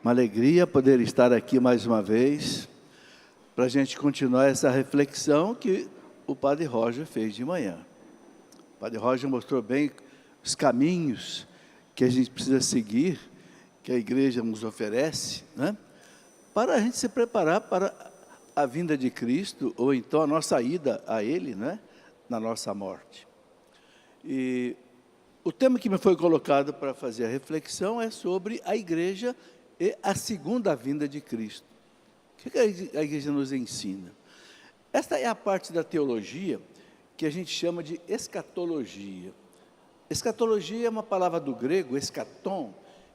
Uma alegria poder estar aqui mais uma vez, para a gente continuar essa reflexão que o Padre Roger fez de manhã. O Padre Roger mostrou bem os caminhos que a gente precisa seguir, que a igreja nos oferece, né? Para a gente se preparar para a vinda de Cristo, ou então a nossa ida a Ele, né? Na nossa morte. E o tema que me foi colocado para fazer a reflexão é sobre a igreja e a segunda vinda de Cristo. O que a igreja nos ensina? Esta é a parte da teologia que a gente chama de escatologia. Escatologia é uma palavra do grego, eschaton,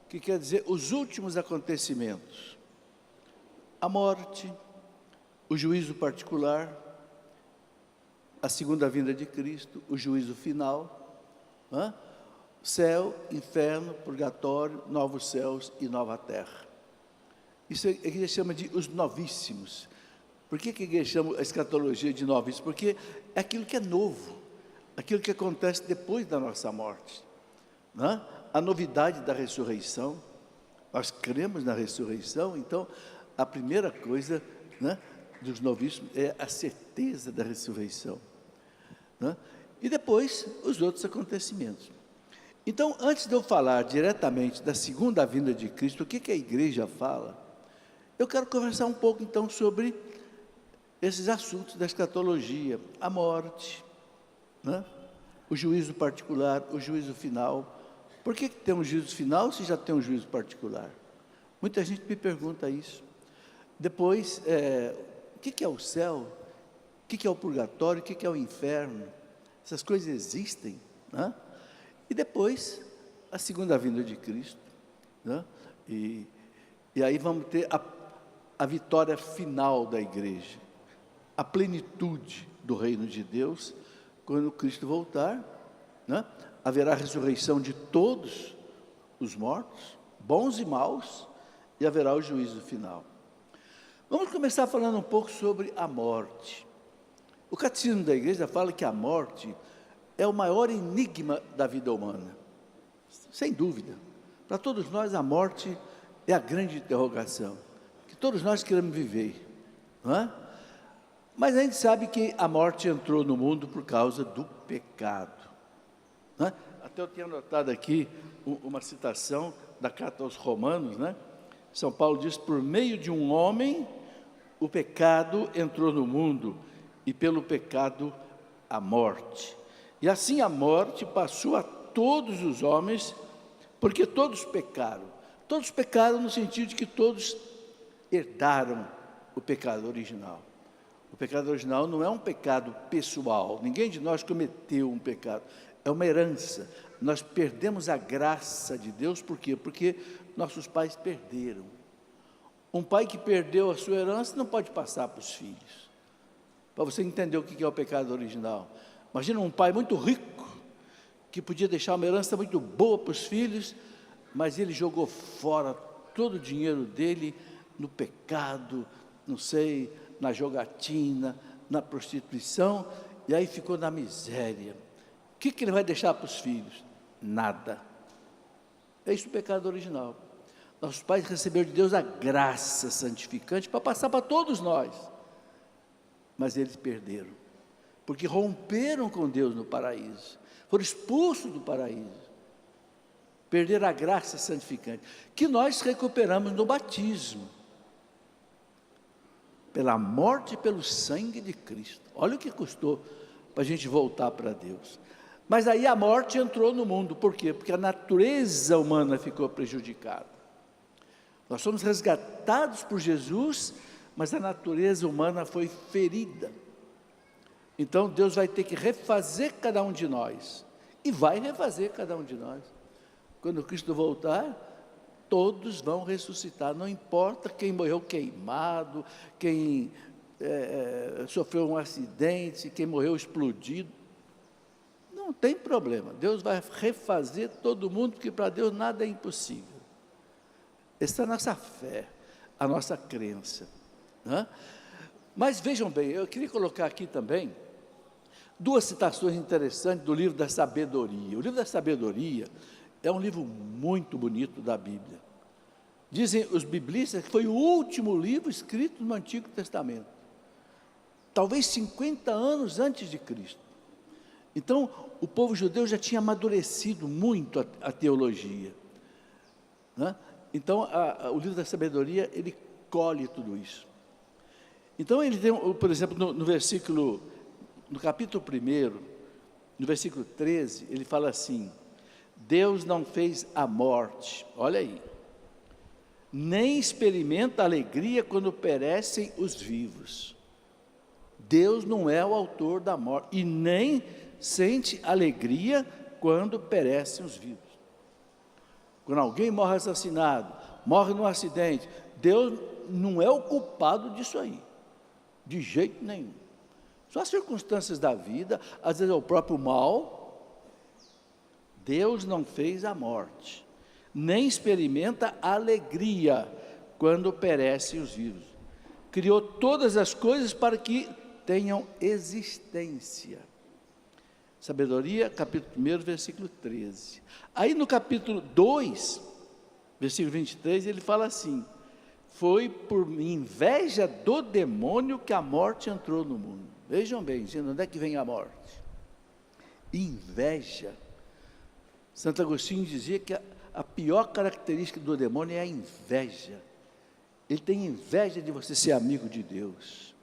que quer dizer os últimos acontecimentos. A morte, o juízo particular, a segunda vinda de Cristo, o juízo final, céu, inferno, purgatório, novos céus e nova terra. Isso a igreja chama de os novíssimos. Por que a igreja chama a escatologia de novíssimos? Porque é aquilo que é novo, aquilo que acontece depois da nossa morte, a novidade da ressurreição. Nós cremos na ressurreição, então a primeira coisa, dos novíssimos é a certeza da ressurreição, e depois os outros acontecimentos. Então, antes de eu falar diretamente da segunda vinda de Cristo, o que a igreja fala, eu quero conversar um pouco então sobre esses assuntos da escatologia, a morte, o juízo particular, o juízo final. Por que tem um juízo final se já tem um juízo particular? Muita gente me pergunta isso. Depois, o que é o céu? O que é o purgatório? O que é o inferno? Essas coisas existem, E depois, a segunda vinda de Cristo, e aí vamos ter a vitória final da igreja, a plenitude do reino de Deus, quando Cristo voltar, haverá a ressurreição de todos os mortos, bons e maus, e haverá o juízo final. Vamos começar falando um pouco sobre a morte. O catecismo da igreja fala que a morte é o maior enigma da vida humana, sem dúvida. Para todos nós, a morte é a grande interrogação, que todos nós queremos viver, Mas a gente sabe que a morte entrou no mundo por causa do pecado, Até eu tinha anotado aqui uma citação da carta aos Romanos, São Paulo diz: por meio de um homem, o pecado entrou no mundo, e pelo pecado a morte. E assim a morte passou a todos os homens, porque todos pecaram. Todos pecaram no sentido de que todos herdaram o pecado original. O pecado original não é um pecado pessoal, ninguém de nós cometeu um pecado, é uma herança. Nós perdemos a graça de Deus, por quê? Porque nossos pais perderam. Um pai que perdeu a sua herança não pode passar para os filhos. Para você entender o que é o pecado original. Imagina um pai muito rico, que podia deixar uma herança muito boa para os filhos, mas ele jogou fora todo o dinheiro dele no pecado, não sei, na jogatina, na prostituição, e aí ficou na miséria. O que ele vai deixar para os filhos? Nada. É isso o pecado original. Nossos pais receberam de Deus a graça santificante para passar para todos nós, mas eles perderam, porque romperam com Deus no paraíso, foram expulsos do paraíso, perderam a graça santificante, que nós recuperamos no batismo, pela morte e pelo sangue de Cristo. Olha o que custou para a gente voltar para Deus. Mas aí a morte entrou no mundo, por quê? Porque a natureza humana ficou prejudicada. Nós somos resgatados por Jesus, mas a natureza humana foi ferida. Então Deus vai ter que refazer cada um de nós, e vai refazer cada um de nós. Quando Cristo voltar, todos vão ressuscitar, não importa quem morreu queimado, quem sofreu um acidente, quem morreu explodido, não tem problema, Deus vai refazer todo mundo, porque para Deus nada é impossível. Essa é a nossa fé, a nossa crença, Mas vejam bem, eu queria colocar aqui também duas citações interessantes do livro da sabedoria. O livro da sabedoria é um livro muito bonito da Bíblia. Dizem os biblistas que foi o último livro escrito no Antigo Testamento, talvez 50 anos antes de Cristo. Então, o povo judeu já tinha amadurecido muito a teologia, né? Então, o livro da sabedoria, ele colhe tudo isso. Então, ele tem, por exemplo, no capítulo 1, no versículo 13, ele fala assim: Deus não fez a morte, olha aí, nem experimenta alegria quando perecem os vivos. Deus não é o autor da morte, e nem sente alegria quando perecem os vivos. Quando alguém morre assassinado, morre num acidente, Deus não é o culpado disso aí, de jeito nenhum. São as circunstâncias da vida, às vezes é o próprio mal. Deus não fez a morte, nem experimenta alegria quando perecem os vivos. Criou todas as coisas para que tenham existência. Sabedoria, capítulo 1, versículo 13. Aí no capítulo 2, versículo 23, ele fala assim: foi por inveja do demônio que a morte entrou no mundo. Vejam bem, dizendo, onde é que vem a morte? Inveja. Santo Agostinho dizia que a pior característica do demônio é a inveja. Ele tem inveja de você ser amigo de Deus.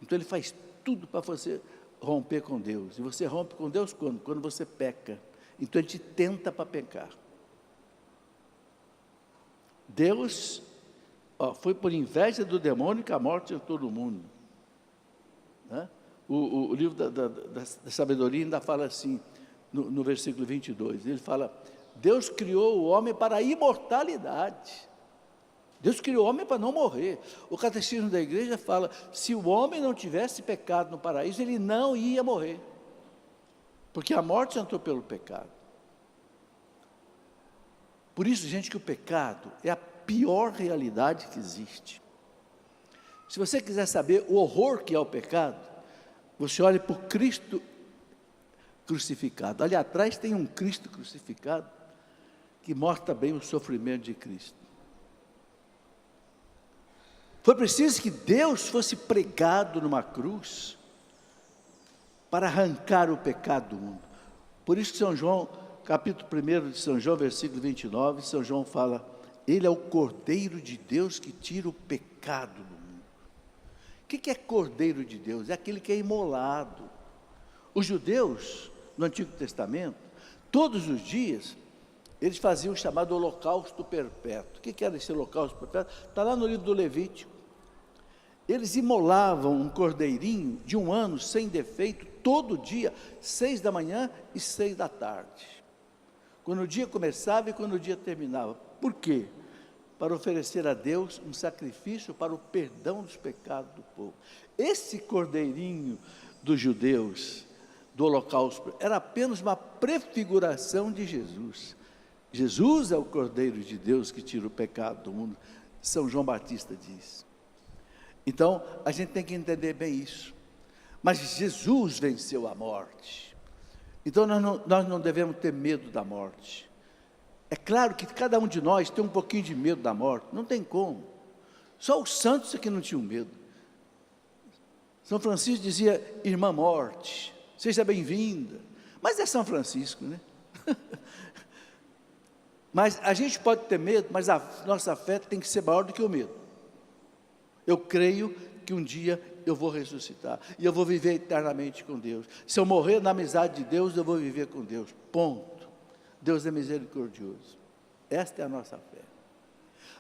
Então ele faz tudo para você romper com Deus. E você rompe com Deus quando? Quando você peca. Então ele te tenta para pecar. Deus, foi por inveja do demônio que a morte entrou no mundo, né? O livro da sabedoria ainda fala assim, no versículo 22, ele fala: Deus criou o homem para a imortalidade. Deus criou o homem para não morrer. O catecismo da igreja fala: se o homem não tivesse pecado no paraíso, ele não ia morrer, porque a morte entrou pelo pecado. Por isso, gente, que o pecado é a pior realidade que existe. Se você quiser saber o horror que é o pecado, você olhe por Cristo crucificado. Ali atrás tem um Cristo crucificado que mostra bem o sofrimento de Cristo. Foi preciso que Deus fosse pregado numa cruz para arrancar o pecado do mundo. Por isso que São João, capítulo 1 de São João, versículo 29, São João fala: Ele é o Cordeiro de Deus que tira o pecado do mundo. O que é Cordeiro de Deus? É aquele que é imolado. Os judeus, no Antigo Testamento, todos os dias, eles faziam o chamado holocausto perpétuo. O que era esse holocausto perpétuo? Está lá no livro do Levítico. Eles imolavam um cordeirinho de 1 ano, sem defeito, todo dia, 6 da manhã e 6 da tarde. Quando o dia começava e quando o dia terminava. Por quê? Para oferecer a Deus um sacrifício para o perdão dos pecados do povo. Esse cordeirinho dos judeus, do holocausto, era apenas uma prefiguração de Jesus. Jesus é o Cordeiro de Deus que tira o pecado do mundo, São João Batista diz. Então, a gente tem que entender bem isso. Mas Jesus venceu a morte. Então, nós não devemos ter medo da morte. É claro que cada um de nós tem um pouquinho de medo da morte, não tem como. Só os santos é que não tinham medo. São Francisco dizia: irmã morte, seja bem-vinda. Mas é São Francisco, né? Mas a gente pode ter medo, mas a nossa fé tem que ser maior do que o medo. Eu creio que um dia eu vou ressuscitar, e eu vou viver eternamente com Deus. Se eu morrer na amizade de Deus, eu vou viver com Deus, ponto. Deus é misericordioso. Esta é a nossa fé.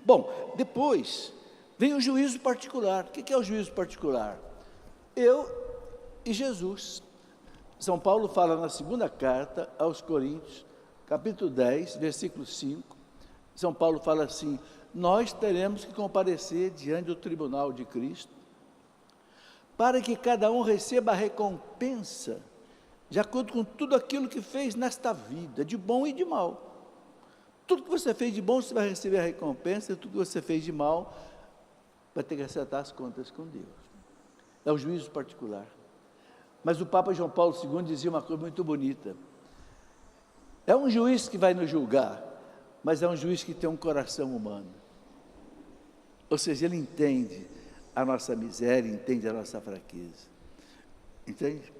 Bom, depois vem o juízo particular. O que é o juízo particular? Eu e Jesus. São Paulo fala na segunda carta aos Coríntios, capítulo 10, versículo 5, São Paulo fala assim: nós teremos que comparecer diante do tribunal de Cristo, para que cada um receba a recompensa, de acordo com tudo aquilo que fez nesta vida, de bom e de mal. Tudo que você fez de bom, você vai receber a recompensa, e tudo que você fez de mal, vai ter que acertar as contas com Deus. É o juízo particular. Mas o Papa João Paulo II dizia uma coisa muito bonita: é um juiz que vai nos julgar, mas é um juiz que tem um coração humano. Ou seja, Ele entende a nossa miséria, entende a nossa fraqueza. Entende?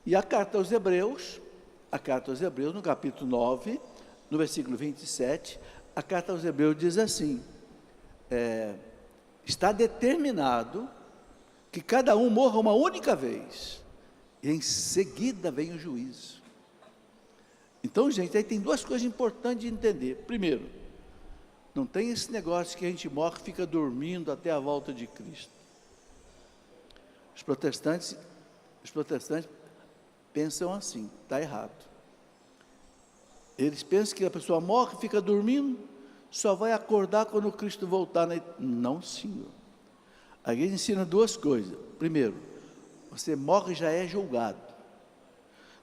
E a carta aos Hebreus, no capítulo 9, no versículo 27, a carta aos Hebreus diz assim, está determinado que cada um morra uma única vez, e em seguida vem o juízo. Então, gente, aí tem duas coisas importantes de entender. Primeiro, não tem esse negócio que a gente morre e fica dormindo até a volta de Cristo. Os protestantes pensam assim, está errado. Eles pensam que a pessoa morre, fica dormindo, só vai acordar quando Cristo voltar. Não, senhor. A igreja ensina duas coisas. Primeiro, você morre e já é julgado.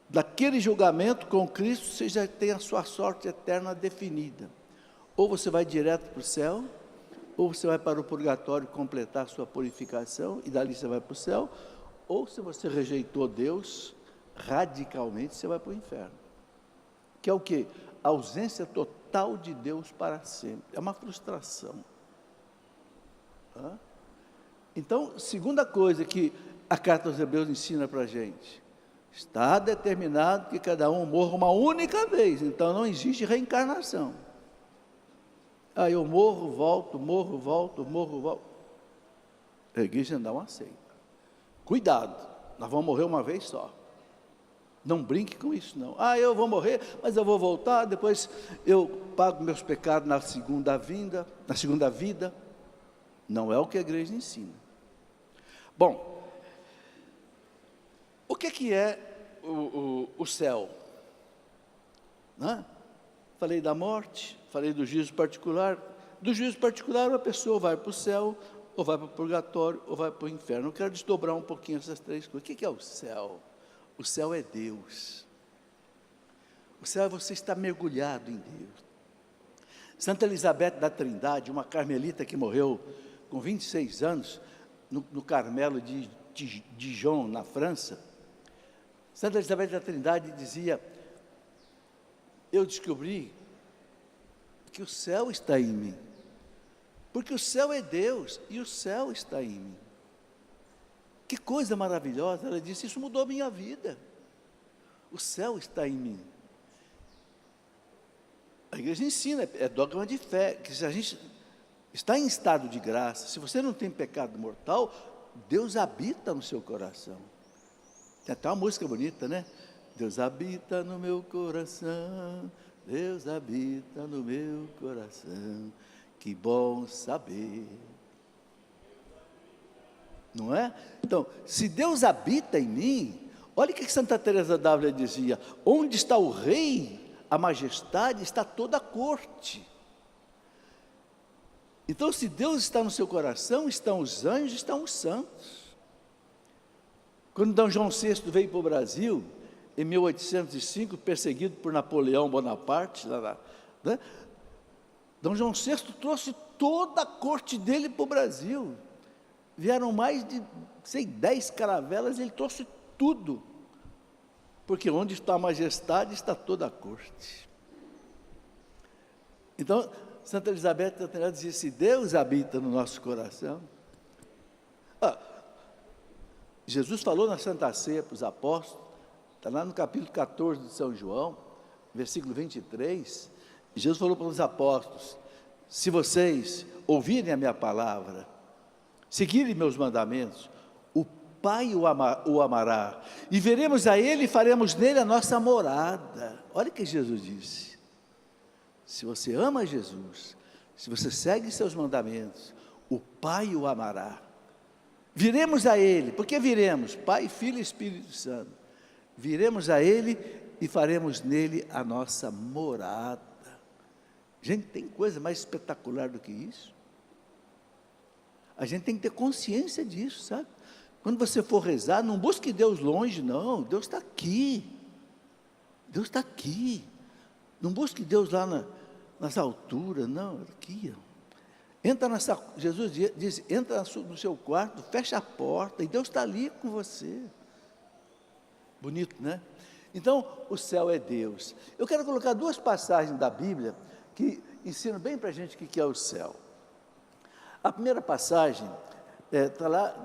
Daquele julgamento com Cristo, você já tem a sua sorte eterna definida. Ou você vai direto para o céu, ou você vai para o purgatório completar a sua purificação, e dali você vai para o céu, ou se você rejeitou Deus, radicalmente você vai para o inferno. Que é o quê? A ausência total de Deus para sempre. É uma frustração. Então, segunda coisa que a carta aos Hebreus ensina para a gente, está determinado que cada um morra uma única vez, então não existe reencarnação. Eu morro, volto, morro, volto, morro, volto. A igreja não aceita. Cuidado, nós vamos morrer uma vez só. Não brinque com isso não. Eu vou morrer, mas eu vou voltar, depois eu pago meus pecados na segunda vida. Não é o que a igreja ensina. Bom, o que é o céu? Falei da morte, falei do juízo particular. Do juízo particular, a pessoa vai para o céu, ou vai para o purgatório, ou vai para o inferno. Eu quero desdobrar um pouquinho essas três coisas. O que é o céu? O céu é Deus. O céu é você estar mergulhado em Deus. Santa Elizabeth da Trindade, uma carmelita que morreu com 26 anos, no Carmelo de Dijon, na França, Santa Elizabeth da Trindade dizia, eu descobri que o céu está em mim, porque o céu é Deus e o céu está em mim. Que coisa maravilhosa, ela disse, isso mudou a minha vida, o céu está em mim. A igreja ensina, é dogma de fé, que se a gente está em estado de graça, se você não tem pecado mortal, Deus habita no seu coração. Tem até uma música bonita, né? Deus habita no meu coração, Deus habita no meu coração, que bom saber. Não é? Então, se Deus habita em mim, olha o que Santa Teresa d'Ávila dizia, onde está o rei, a majestade, está toda a corte. Então, se Deus está no seu coração, estão os anjos, estão os santos. Quando D. João VI veio para o Brasil, em 1805, perseguido por Napoleão Bonaparte, né? D. João VI trouxe toda a corte dele para o Brasil. Vieram mais de, 10 caravelas, ele trouxe tudo. Porque onde está a majestade, está toda a corte. Então, Santa Elizabeth dizia, se Deus habita no nosso coração. Jesus falou na Santa Ceia para os apóstolos, está lá no capítulo 14 de São João, versículo 23, Jesus falou para os apóstolos, se vocês ouvirem a minha palavra, seguirem meus mandamentos, o Pai o amará, e veremos a Ele e faremos nele a nossa morada. Olha o que Jesus disse, se você ama Jesus, se você segue seus mandamentos, o Pai o amará. Viremos a Ele, porque viremos, Pai, Filho e Espírito Santo, viremos a Ele e faremos nele a nossa morada. Gente, tem coisa mais espetacular do que isso? A gente tem que ter consciência disso, sabe? Quando você for rezar, não busque Deus longe, não, Deus está aqui, Deus está aqui, não busque Deus lá nas alturas, não, aqui, entra Jesus diz, entra no seu quarto, fecha a porta, e Deus está ali com você. Bonito, né? Então, o céu é Deus. Eu quero colocar duas passagens da Bíblia, que ensinam bem para a gente o que é o céu. A primeira passagem está lá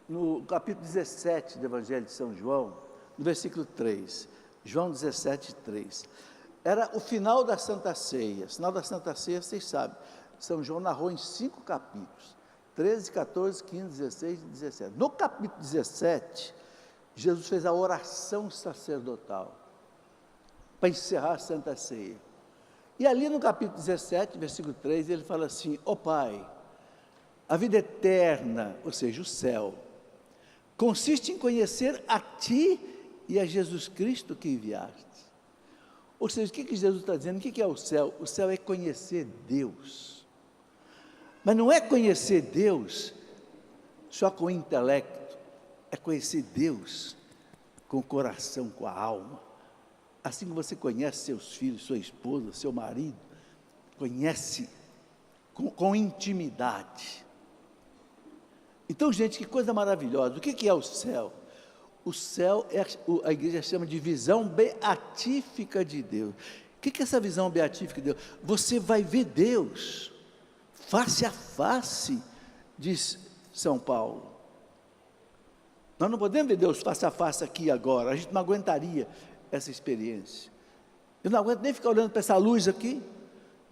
no capítulo 17 do Evangelho de São João, no versículo 3. João 17, 3. Era o final da Santa Ceia. O final da Santa Ceia, vocês sabem, São João narrou em 5 capítulos, 13, 14, 15, 16 e 17. No capítulo 17, Jesus fez a oração sacerdotal para encerrar a Santa Ceia. E ali no capítulo 17, versículo 3, ele fala assim: ó Pai, a vida eterna, ou seja, o céu, consiste em conhecer a Ti e a Jesus Cristo que enviaste. Ou seja, o que Jesus está dizendo? O que é o céu? O céu é conhecer Deus. Mas não é conhecer Deus só com o intelecto, é conhecer Deus com o coração, com a alma. Assim que você conhece seus filhos, sua esposa, seu marido, conhece com intimidade. Então, gente, que coisa maravilhosa. O que é o céu? O céu, a igreja chama de visão beatífica de Deus. O que é essa visão beatífica de Deus? Você vai ver Deus face a face, diz São Paulo. Nós não podemos ver Deus face a face aqui agora, a gente não aguentaria essa experiência. Eu não aguento nem ficar olhando para essa luz aqui,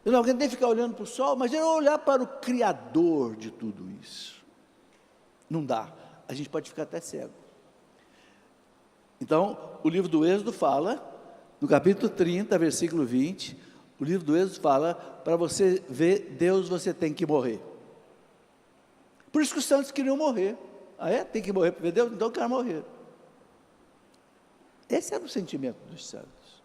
eu não aguento nem ficar olhando para o sol, mas eu olhar para o Criador de tudo isso. Não dá, a gente pode ficar até cego. Então, o livro do Êxodo fala, no capítulo 30, versículo 20, o livro do Êxodo fala, para você ver Deus, você tem que morrer. Por isso que os santos queriam morrer. Ah é? Tem que morrer para ver Deus? Então eu quero morrer. Esse era o sentimento dos santos.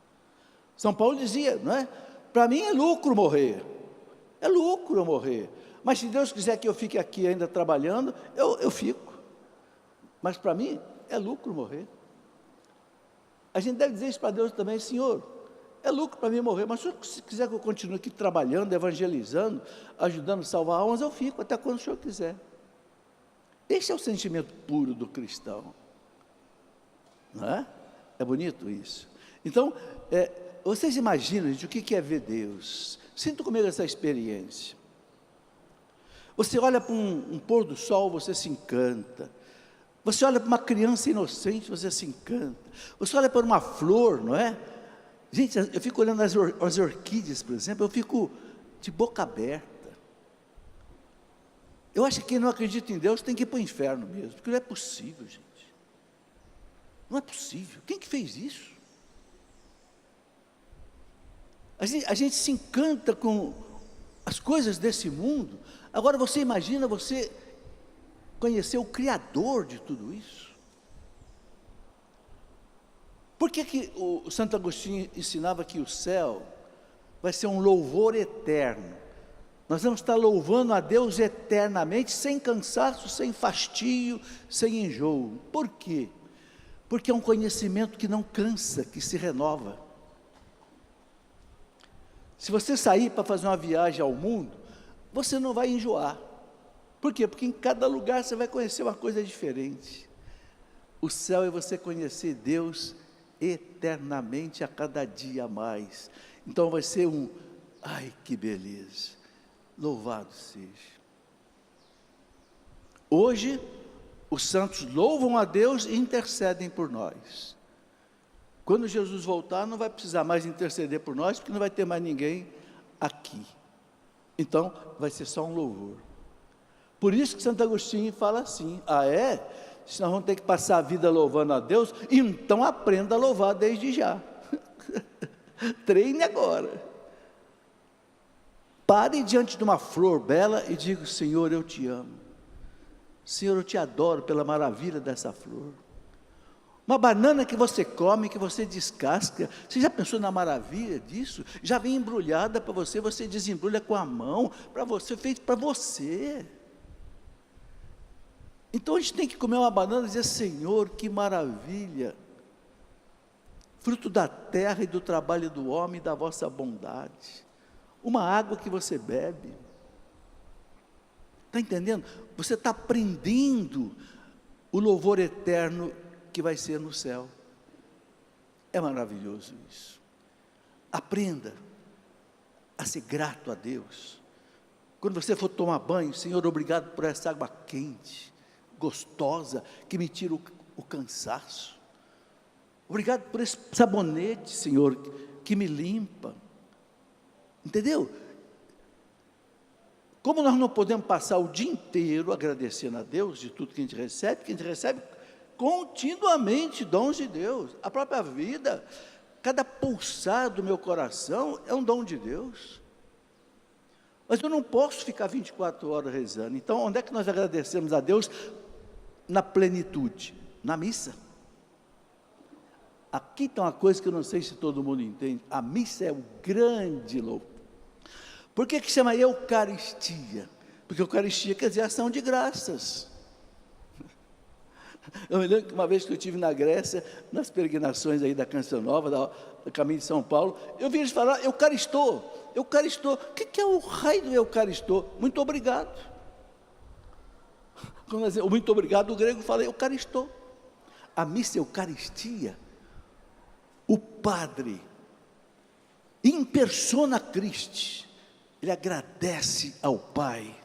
São Paulo dizia, não é? Para mim é lucro morrer. É lucro eu morrer. Mas se Deus quiser que eu fique aqui ainda trabalhando, eu fico. Mas para mim é lucro morrer. A gente deve dizer isso para Deus também: Senhor, é lucro para mim morrer, mas se quiser que eu continue aqui trabalhando, evangelizando, ajudando a salvar almas, eu fico até quando o Senhor quiser. Esse é o sentimento puro do cristão. Não é? É bonito isso. Então, vocês imaginam, gente, o que é ver Deus? Sinta comigo essa experiência. Você olha para um pôr do sol, você se encanta. Você olha para uma criança inocente, você se encanta. Você olha para uma flor, não é? Gente, eu fico olhando as orquídeas, por exemplo, eu fico de boca aberta. Eu acho que quem não acredita em Deus tem que ir para o inferno mesmo, porque não é possível, gente. Não é possível. Quem que fez isso? A gente se encanta com as coisas desse mundo. Agora você imagina você conhecer o Criador de tudo isso. Por que o Santo Agostinho ensinava que o céu vai ser um louvor eterno? Nós vamos estar louvando a Deus eternamente, sem cansaço, sem fastio, sem enjoo. Por quê? Porque é um conhecimento que não cansa, que se renova. Se você sair para fazer uma viagem ao mundo, você não vai enjoar. Por quê? Porque em cada lugar você vai conhecer uma coisa diferente. O céu é você conhecer Deus eternamente, a cada dia mais. Então vai ser ai que beleza, louvado seja. Hoje, os santos louvam a Deus e intercedem por nós. Quando Jesus voltar, não vai precisar mais interceder por nós, porque não vai ter mais ninguém aqui. Então, vai ser só um louvor. Por isso que Santo Agostinho fala assim: ah é? Se nós vamos ter que passar a vida louvando a Deus, então aprenda a louvar desde já. Treine agora. Pare diante de uma flor bela e diga: Senhor, eu te amo. Senhor, eu te adoro pela maravilha dessa flor. Uma banana que você come, que você descasca, você já pensou na maravilha disso? Já vem embrulhada para você, você desembrulha com a mão, para você, feito para você. Então a gente tem que comer uma banana e dizer: Senhor, que maravilha, fruto da terra e do trabalho do homem e da vossa bondade. Uma água que você bebe. Está entendendo? Você está aprendendo o louvor eterno que vai ser no céu. É maravilhoso isso. Aprenda a ser grato a Deus Quando você for tomar banho, Senhor, obrigado por essa água quente, gostosa, que me tira o cansaço. Obrigado por esse sabonete, Senhor, que me limpa. Entendeu? Como nós não podemos passar o dia inteiro agradecendo a Deus de tudo que a gente recebe continuamente dons de Deus. A própria vida, cada pulsar do meu coração é um dom de Deus. Mas eu não posso ficar 24 horas rezando. Então, onde é que nós agradecemos a Deus? Na plenitude, na missa. Aqui está uma coisa que eu não sei se todo mundo entende. A missa é o grande louvor. Por que chama Eucaristia? Porque Eucaristia quer dizer ação de graças. Eu me lembro que uma vez que eu estive na Grécia, nas peregrinações aí da Canção Nova, do Caminho de São Paulo, eu vi eles falar, Eucaristou. O que é o raio do Eucaristou? Muito obrigado. Quando eu digo muito obrigado, o grego fala Eucaristou. A missa é Eucaristia. O padre, in persona Christi, ele agradece ao Pai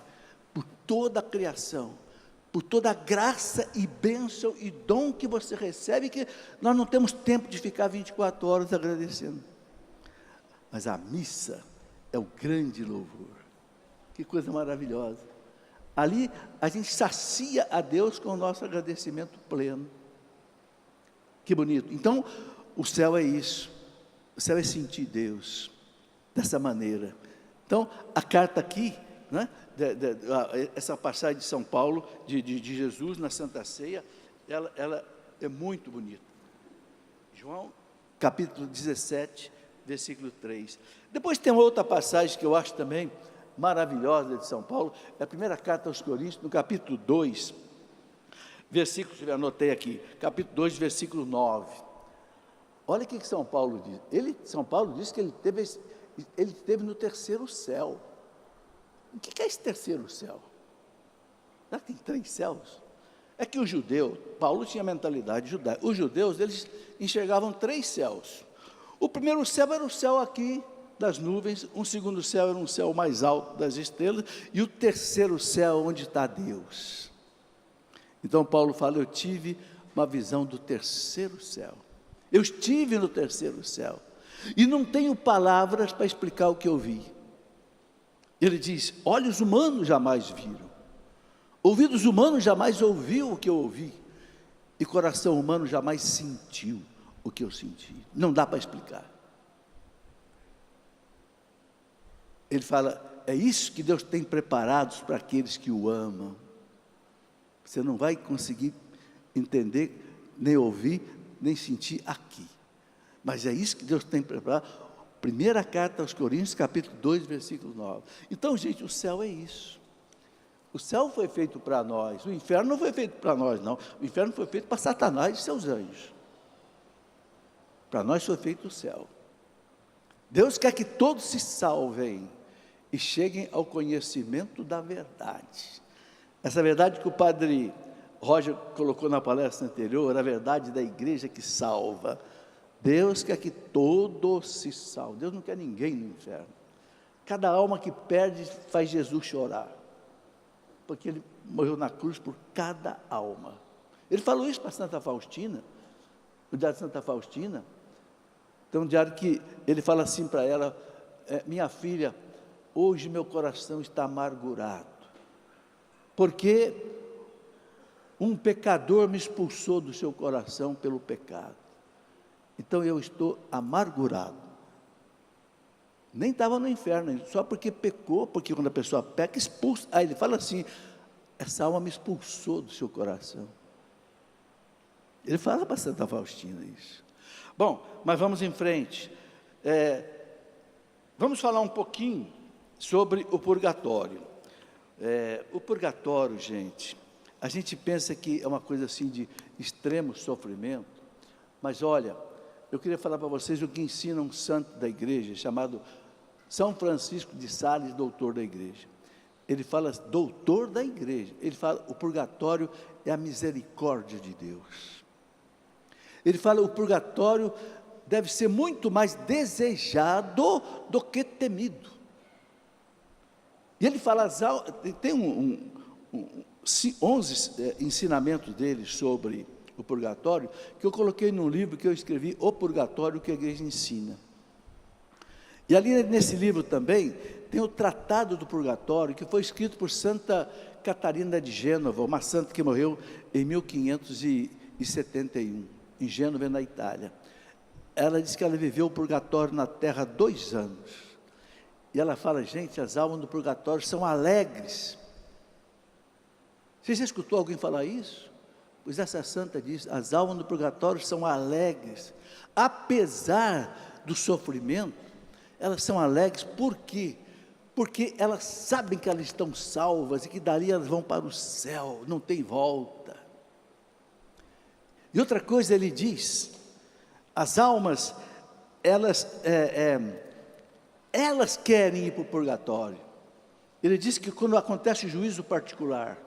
por toda a criação, por toda a graça e bênção e dom que você recebe, que nós não temos tempo de ficar 24 horas agradecendo. Mas a missa é o grande louvor. Que coisa maravilhosa. Ali a gente sacia a Deus com o nosso agradecimento pleno. Que bonito. Então, o céu é isso. O céu é sentir Deus dessa maneira. Então, a carta aqui, né, essa passagem de São Paulo, de Jesus na Santa Ceia, ela é muito bonita. João, capítulo 17, versículo 3. Depois tem uma outra passagem que eu acho também maravilhosa de São Paulo, é a primeira carta aos Coríntios, no capítulo 2, versículo, eu anotei aqui, capítulo 2, versículo 9. Olha o que São Paulo diz. São Paulo diz que ele esteve no terceiro céu. O que é esse terceiro céu? Será que tem 3 céus? É que o judeu, Paulo tinha mentalidade judaica, os judeus, eles enxergavam 3 céus. O primeiro céu era o céu aqui das nuvens, um segundo céu era um céu mais alto das estrelas, e o terceiro céu onde está Deus. Então Paulo fala, eu tive uma visão do terceiro céu. Eu estive no terceiro céu, e não tenho palavras para explicar o que eu vi. Ele diz, olhos humanos jamais viram, ouvidos humanos jamais ouviu o que eu ouvi, e coração humano jamais sentiu o que eu senti. Não dá para explicar. Ele fala, é isso que Deus tem preparados para aqueles que o amam. Você não vai conseguir entender, nem ouvir, nem sentir aqui. Mas é isso que Deus tem preparado. Primeira carta aos Coríntios, capítulo 2, versículo 9. Então, gente, o céu é isso. O céu foi feito para nós. O inferno não foi feito para nós, não. O inferno foi feito para Satanás e seus anjos. Para nós foi feito o céu. Deus quer que todos se salvem e cheguem ao conhecimento da verdade. Essa verdade que o padre Roger colocou na palestra anterior, a verdade da igreja que salva. Deus quer que todos se salvem. Deus não quer ninguém no inferno. Cada alma que perde faz Jesus chorar, porque Ele morreu na cruz por cada alma. Ele falou isso para Santa Faustina, o diário de Santa Faustina. Tem um diário que ele fala assim para ela, minha filha, hoje meu coração está amargurado, porque um pecador me expulsou do seu coração pelo pecado. Então eu estou amargurado. Nem estava no inferno, só porque pecou, porque quando a pessoa peca, expulsa. Aí ele fala assim, essa alma me expulsou do seu coração. Ele fala para Santa Faustina isso. Bom, mas vamos em frente. Vamos falar um pouquinho sobre o purgatório. O purgatório, gente, a gente pensa que é uma coisa assim de extremo sofrimento, mas olha, eu queria falar para vocês o que ensina um santo da igreja, chamado São Francisco de Sales, doutor da igreja. Ele fala, doutor da igreja, ele fala, o purgatório é a misericórdia de Deus. Ele fala, o purgatório deve ser muito mais desejado do que temido. E ele fala, tem 11 ensinamentos dele sobre o purgatório, que eu coloquei num livro que eu escrevi, O Purgatório, que a igreja ensina. E ali nesse livro também, tem o Tratado do Purgatório, que foi escrito por Santa Catarina de Gênova, uma santa que morreu em 1571, em Gênova, na Itália. Ela diz que ela viveu o purgatório na Terra 2 anos. E ela fala, gente, as almas do purgatório são alegres. Você já escutou alguém falar isso? Pois essa santa diz, as almas do purgatório são alegres. Apesar do sofrimento, elas são alegres, por quê? Porque elas sabem que elas estão salvas e que dali elas vão para o céu, não tem volta. E outra coisa ele diz, as almas, elas querem ir para o purgatório. Ele diz que quando acontece o juízo particular,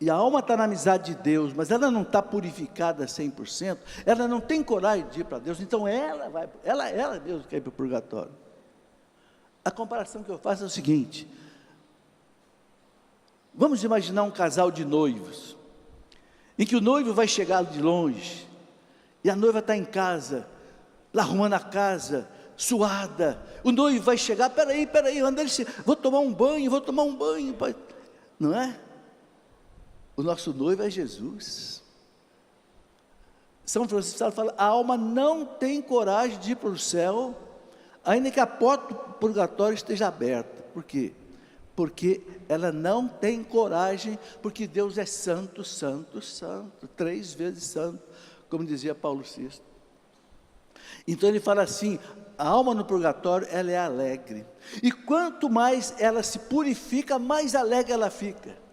e a alma está na amizade de Deus, mas ela não está purificada 100%, ela não tem coragem de ir para Deus, então ela mesmo quer ir para o purgatório. A comparação que eu faço é o seguinte, vamos imaginar um casal de noivos, em que o noivo vai chegar de longe, e a noiva está em casa, lá arrumando a casa, suada, o noivo vai chegar, peraí, vou tomar um banho, não é? O nosso noivo é Jesus. São Francisco fala, a alma não tem coragem de ir para o céu, ainda que a porta do purgatório esteja aberta. Por quê? Porque ela não tem coragem, porque Deus é santo, santo, santo, 3 vezes santo, como dizia Paulo VI. Então ele fala assim, a alma no purgatório, ela é alegre, e quanto mais ela se purifica, mais alegre ela fica,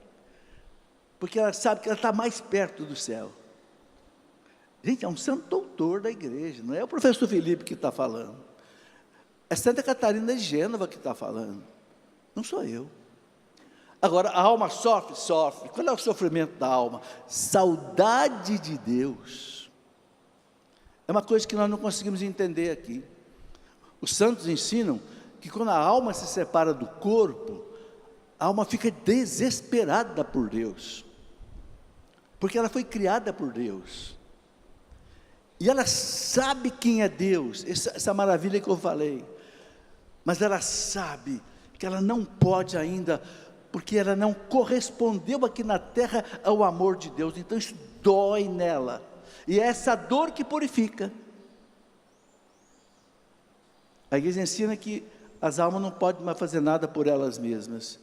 porque ela sabe que ela está mais perto do céu. Gente, é um santo doutor da igreja, não é o professor Felipe que está falando, é Santa Catarina de Gênova que está falando, não sou eu. Agora, a alma sofre, qual é o sofrimento da alma? Saudade de Deus, é uma coisa que nós não conseguimos entender aqui. Os santos ensinam que quando a alma se separa do corpo, a alma fica desesperada por Deus, porque ela foi criada por Deus, e ela sabe quem é Deus, essa maravilha que eu falei, mas ela sabe que ela não pode ainda, porque ela não correspondeu aqui na terra ao amor de Deus, então isso dói nela, e é essa dor que purifica. A igreja ensina que as almas não podem mais fazer nada por elas mesmas.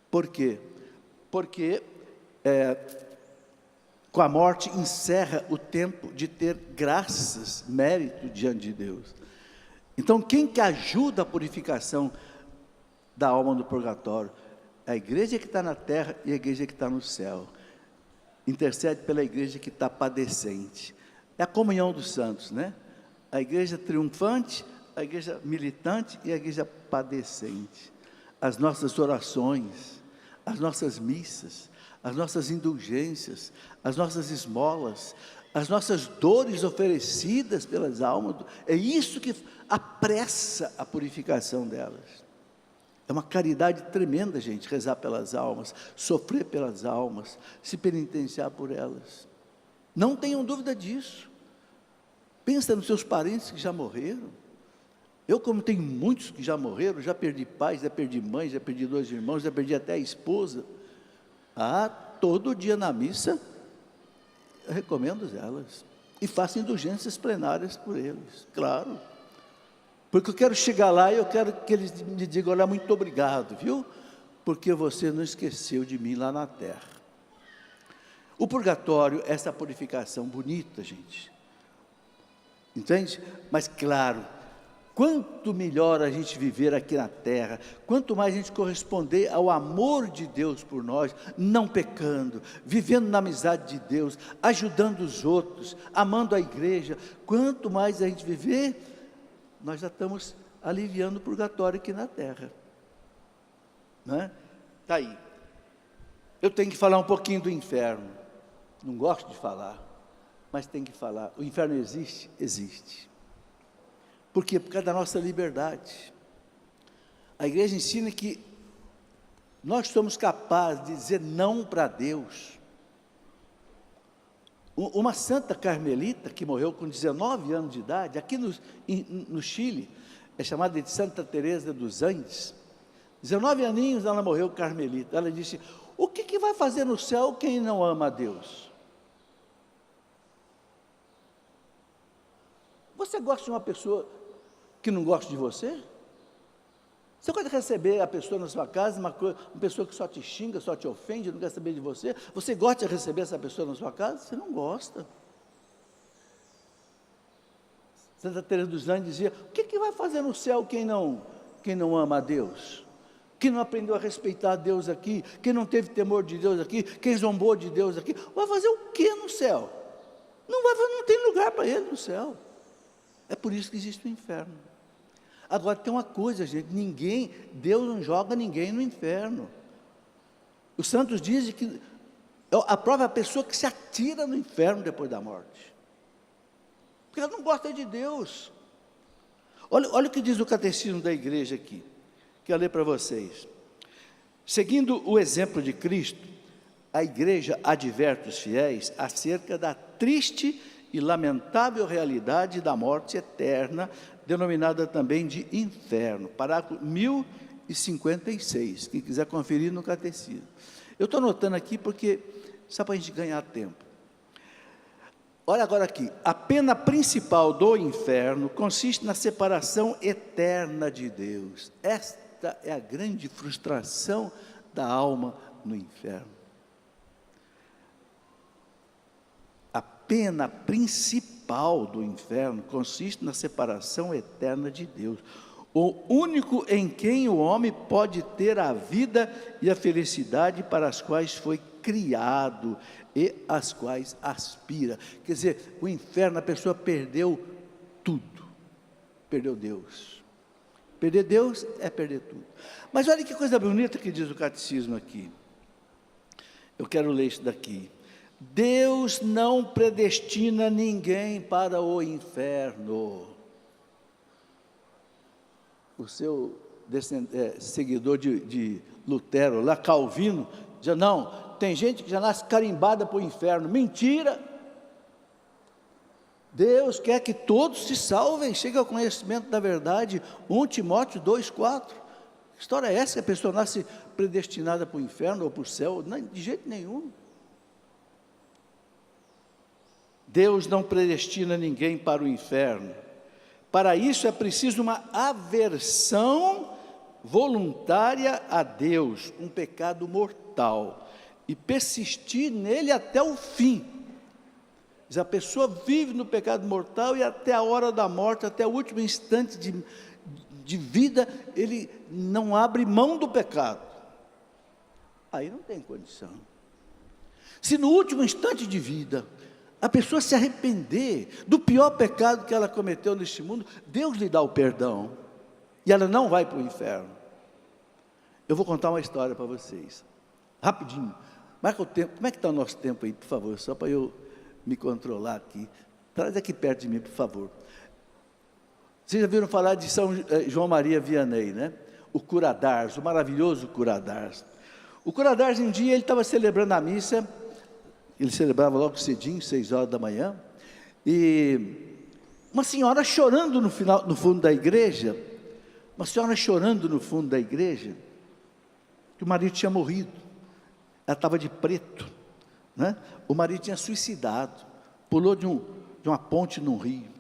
Por quê? Porque com a morte encerra o tempo de ter graças, mérito diante de Deus. Então quem que ajuda a purificação da alma no purgatório? A igreja que está na terra e a igreja que está no céu. Intercede pela igreja que está padecente. É a comunhão dos santos, né? A igreja triunfante, a igreja militante e a igreja padecente. As nossas orações, as nossas missas, as nossas indulgências, as nossas esmolas, as nossas dores oferecidas pelas almas, é isso que apressa a purificação delas. É uma caridade tremenda, gente, rezar pelas almas, sofrer pelas almas, se penitenciar por elas. Não tenham dúvida disso. Pensa nos seus parentes que já morreram. Eu, como tenho muitos que já morreram, já perdi pais, já perdi mães, já perdi 2 irmãos, já perdi até a esposa. Todo dia na missa, eu recomendo elas. E faço indulgências plenárias por eles, claro. Porque eu quero chegar lá e eu quero que eles me digam, olha, muito obrigado, viu? Porque você não esqueceu de mim lá na terra. O purgatório, essa purificação bonita, gente. Entende? Mas claro, quanto melhor a gente viver aqui na terra, quanto mais a gente corresponder ao amor de Deus por nós, não pecando, vivendo na amizade de Deus, ajudando os outros, amando a igreja, quanto mais a gente viver, nós já estamos aliviando o purgatório aqui na terra, né? Está aí. Eu tenho que falar um pouquinho do inferno, não gosto de falar, mas tem que falar. O inferno existe? Existe. Por quê? Por causa da nossa liberdade. A igreja ensina que nós somos capazes de dizer não para Deus. Uma santa carmelita que morreu com 19 anos de idade, aqui no Chile, é chamada de Santa Teresa dos Andes. 19 aninhos ela morreu carmelita. Ela disse: o que vai fazer no céu quem não ama a Deus? Você gosta de uma pessoa que não gosta de você? Você pode receber a pessoa na sua casa, uma pessoa que só te xinga, só te ofende, não quer saber de você. Você gosta de receber essa pessoa na sua casa? Você não gosta. Santa Teresa dos Anjos dizia: o que vai fazer no céu quem não ama a Deus? Quem não aprendeu a respeitar a Deus aqui? Quem não teve temor de Deus aqui? Quem zombou de Deus aqui? Vai fazer o que no céu? Não tem lugar para ele no céu. É por isso que existe o inferno. Agora tem uma coisa, gente: Deus não joga ninguém no inferno. Os santos dizem que a própria pessoa que se atira no inferno depois da morte, porque ela não gosta de Deus. Olha o que diz o catecismo da igreja aqui, que eu ler para vocês. Seguindo o exemplo de Cristo, a igreja adverte os fiéis acerca da triste e lamentável realidade da morte eterna, denominada também de inferno. Parágrafo 1056, quem quiser conferir no catecismo. Eu estou anotando aqui porque, só para a gente ganhar tempo. Olha agora aqui: a pena principal do inferno consiste na separação eterna de Deus. Esta é a grande frustração da alma no inferno. A pena principal do inferno consiste na separação eterna de Deus, o único em quem o homem pode ter a vida e a felicidade para as quais foi criado e as quais aspira. Quer dizer, o inferno, a pessoa perdeu tudo, perdeu Deus. Perder Deus é perder tudo. Mas olha que coisa bonita que diz o catecismo aqui. Eu quero ler isso daqui. Deus não predestina ninguém para o inferno. O seu seguidor de Lutero, lá Calvino, dizia: não, tem gente que já nasce carimbada para o inferno. Mentira! Deus quer que todos se salvem, cheguem ao conhecimento da verdade. 1 Timóteo 2,4. Que história é essa que a pessoa nasce predestinada para o inferno ou para o céu? Não, de jeito nenhum. Deus não predestina ninguém para o inferno. Para isso é preciso uma aversão voluntária a Deus, um pecado mortal, e persistir nele até o fim. A pessoa vive no pecado mortal e até a hora da morte, até o último instante de vida, ele não abre mão do pecado. Aí não tem condição. Se no último instante de vida a pessoa se arrepender do pior pecado que ela cometeu neste mundo, Deus lhe dá o perdão, e ela não vai para o inferno. Eu vou contar uma história para vocês, rapidinho. Marca o tempo. Como é que está o nosso tempo aí, por favor? Só para eu me controlar aqui. Traz aqui perto de mim, por favor. Vocês já viram falar de São João Maria Vianney, né? O Cura d'Ars, o maravilhoso Cura d'Ars. O Cura d'Ars, um dia, ele estava celebrando a missa. Ele celebrava logo cedinho, 6 horas da manhã, e uma senhora chorando no fundo da igreja, que o marido tinha morrido. Ela estava de preto, né? O marido tinha suicidado, pulou de uma ponte num rio,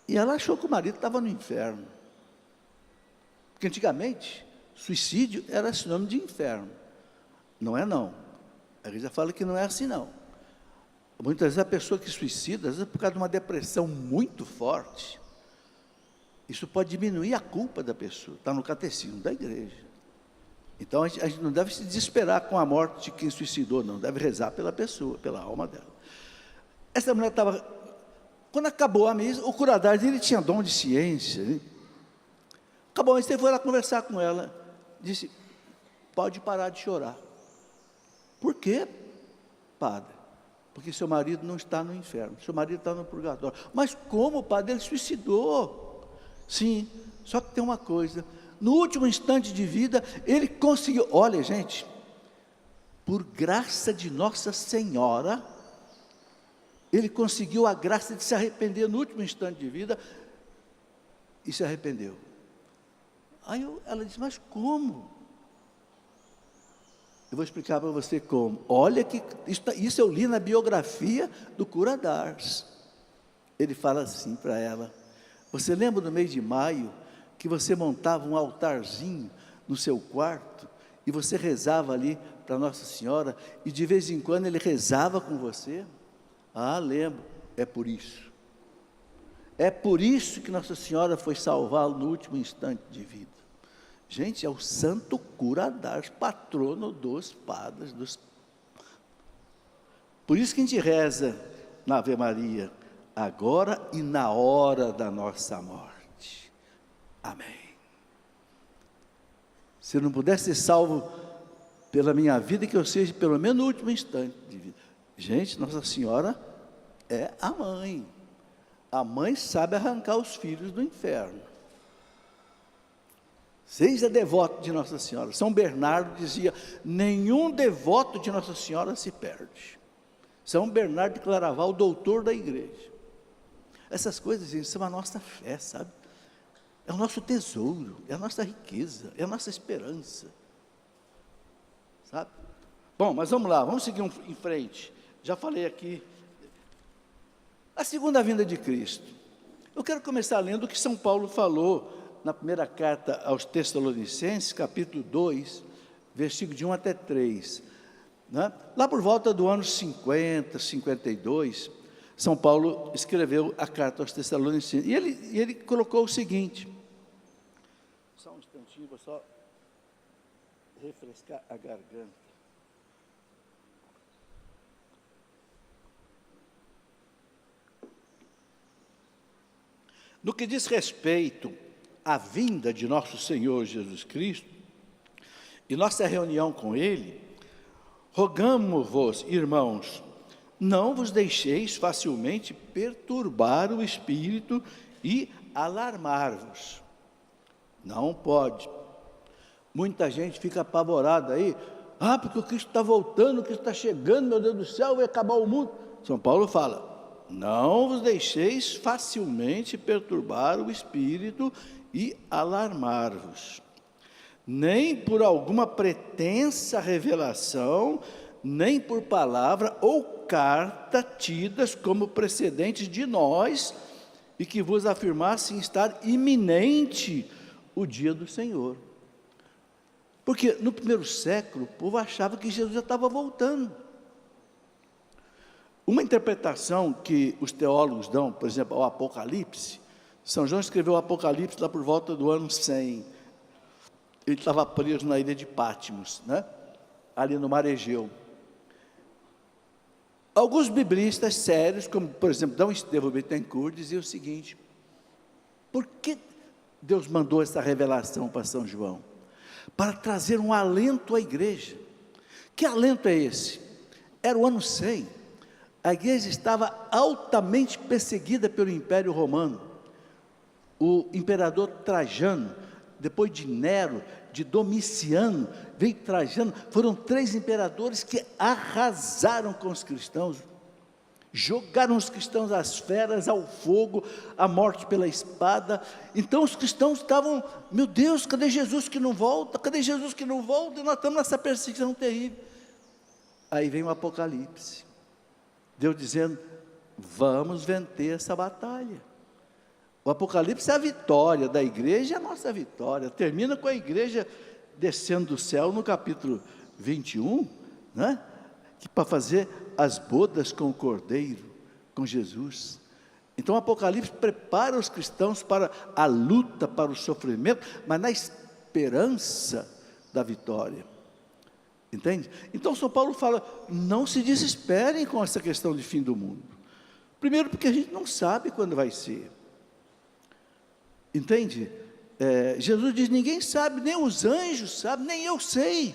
e ela achou que o marido estava no inferno, porque antigamente suicídio era sinônimo de inferno. Não é não. A igreja fala que não é assim não. Muitas vezes a pessoa que suicida, às vezes por causa de uma depressão muito forte, isso pode diminuir a culpa da pessoa. Está no catecismo da igreja. Então a gente não deve se desesperar com a morte de quem suicidou, não. Deve rezar pela pessoa, pela alma dela. Essa mulher estava... Quando acabou a missa, o Cura d'Ars, ele tinha dom de ciência, né? Acabou a missa, ele foi lá conversar com ela. Disse: pode parar de chorar. Por quê, padre? Porque seu marido não está no inferno, seu marido está no purgatório. Mas como, padre? Ele suicidou. Sim, só que tem uma coisa: no último instante de vida, ele conseguiu. Olha, gente, por graça de Nossa Senhora, ele conseguiu a graça de se arrepender no último instante de vida, e se arrependeu. Aí ela disse, mas como? Eu vou explicar para você como. Olha que isso eu li na biografia do cura d'Ars. Ele fala assim para ela, você lembra no mês de maio, que você montava um altarzinho no seu quarto, e você rezava ali para Nossa Senhora, e de vez em quando ele rezava com você? Ah, lembro, é por isso. É por isso que Nossa Senhora foi salvá-lo no último instante de vida. Gente, é o santo cura d'Ars, patrono dos padres. Por isso que a gente reza na Ave Maria, agora e na hora da nossa morte. Amém. Se eu não puder ser salvo pela minha vida, que eu seja pelo menos no último instante de vida. Gente, Nossa Senhora é a mãe. A mãe sabe arrancar os filhos do inferno. Seja devoto de Nossa Senhora. São Bernardo dizia, nenhum devoto de Nossa Senhora se perde. São Bernardo de Claraval, doutor da igreja. Essas coisas, gente, são a nossa fé, sabe? É o nosso tesouro, é a nossa riqueza, é a nossa esperança. Sabe? Bom, mas vamos lá, vamos seguir em frente. Já falei aqui. A segunda vinda de Cristo. Eu quero começar lendo o que São Paulo falou na primeira carta aos Tessalonicenses, capítulo 2, versículo de 1 até 3. Né? Lá por volta do ano 50, 52, São Paulo escreveu a carta aos Tessalonicenses. E ele colocou o seguinte. Só um instantinho, vou só refrescar a garganta. No que diz respeito à vinda de nosso Senhor Jesus Cristo e nossa reunião com Ele, rogamo-vos, irmãos, não vos deixeis facilmente perturbar o espírito e alarmar-vos. Não pode. Muita gente fica apavorada aí, porque o Cristo está voltando, o Cristo está chegando, meu Deus do céu, vai acabar o mundo. São Paulo fala, não vos deixeis facilmente perturbar o espírito e alarmar-vos, nem por alguma pretensa revelação, nem por palavra ou carta tidas como precedentes de nós, e que vos afirmassem estar iminente o dia do Senhor. Porque no primeiro século, o povo achava que Jesus já estava voltando. Uma interpretação que os teólogos dão, por exemplo, ao Apocalipse, São João escreveu o Apocalipse lá por volta do ano 100. Ele estava preso na ilha de Patmos, né? Ali no Mar Egeu. Alguns biblistas sérios, como por exemplo D. Estevão Bittencourt, diziam o seguinte: por que Deus mandou essa revelação para São João? Para trazer um alento à igreja. Que alento é esse? Era o ano 100. A igreja estava altamente perseguida pelo Império Romano. O imperador Trajano, depois de Nero, de Domiciano, veio Trajano, foram 3 imperadores que arrasaram com os cristãos, jogaram os cristãos às feras, ao fogo, à morte pela espada. Então os cristãos estavam, meu Deus, cadê Jesus que não volta? Cadê Jesus que não volta? E nós estamos nessa perseguição terrível. Aí vem o Apocalipse, Deus dizendo, vamos vencer essa batalha. O Apocalipse é a vitória da igreja, é a nossa vitória. Termina com a igreja descendo do céu no capítulo 21, né? Que para fazer as bodas com o Cordeiro, com Jesus. Então o Apocalipse prepara os cristãos para a luta, para o sofrimento, mas na esperança da vitória. Entende? Então São Paulo fala, não se desesperem com essa questão de fim do mundo. Primeiro porque a gente não sabe quando vai ser. Entende? Jesus diz, ninguém sabe, nem os anjos sabem, nem eu sei.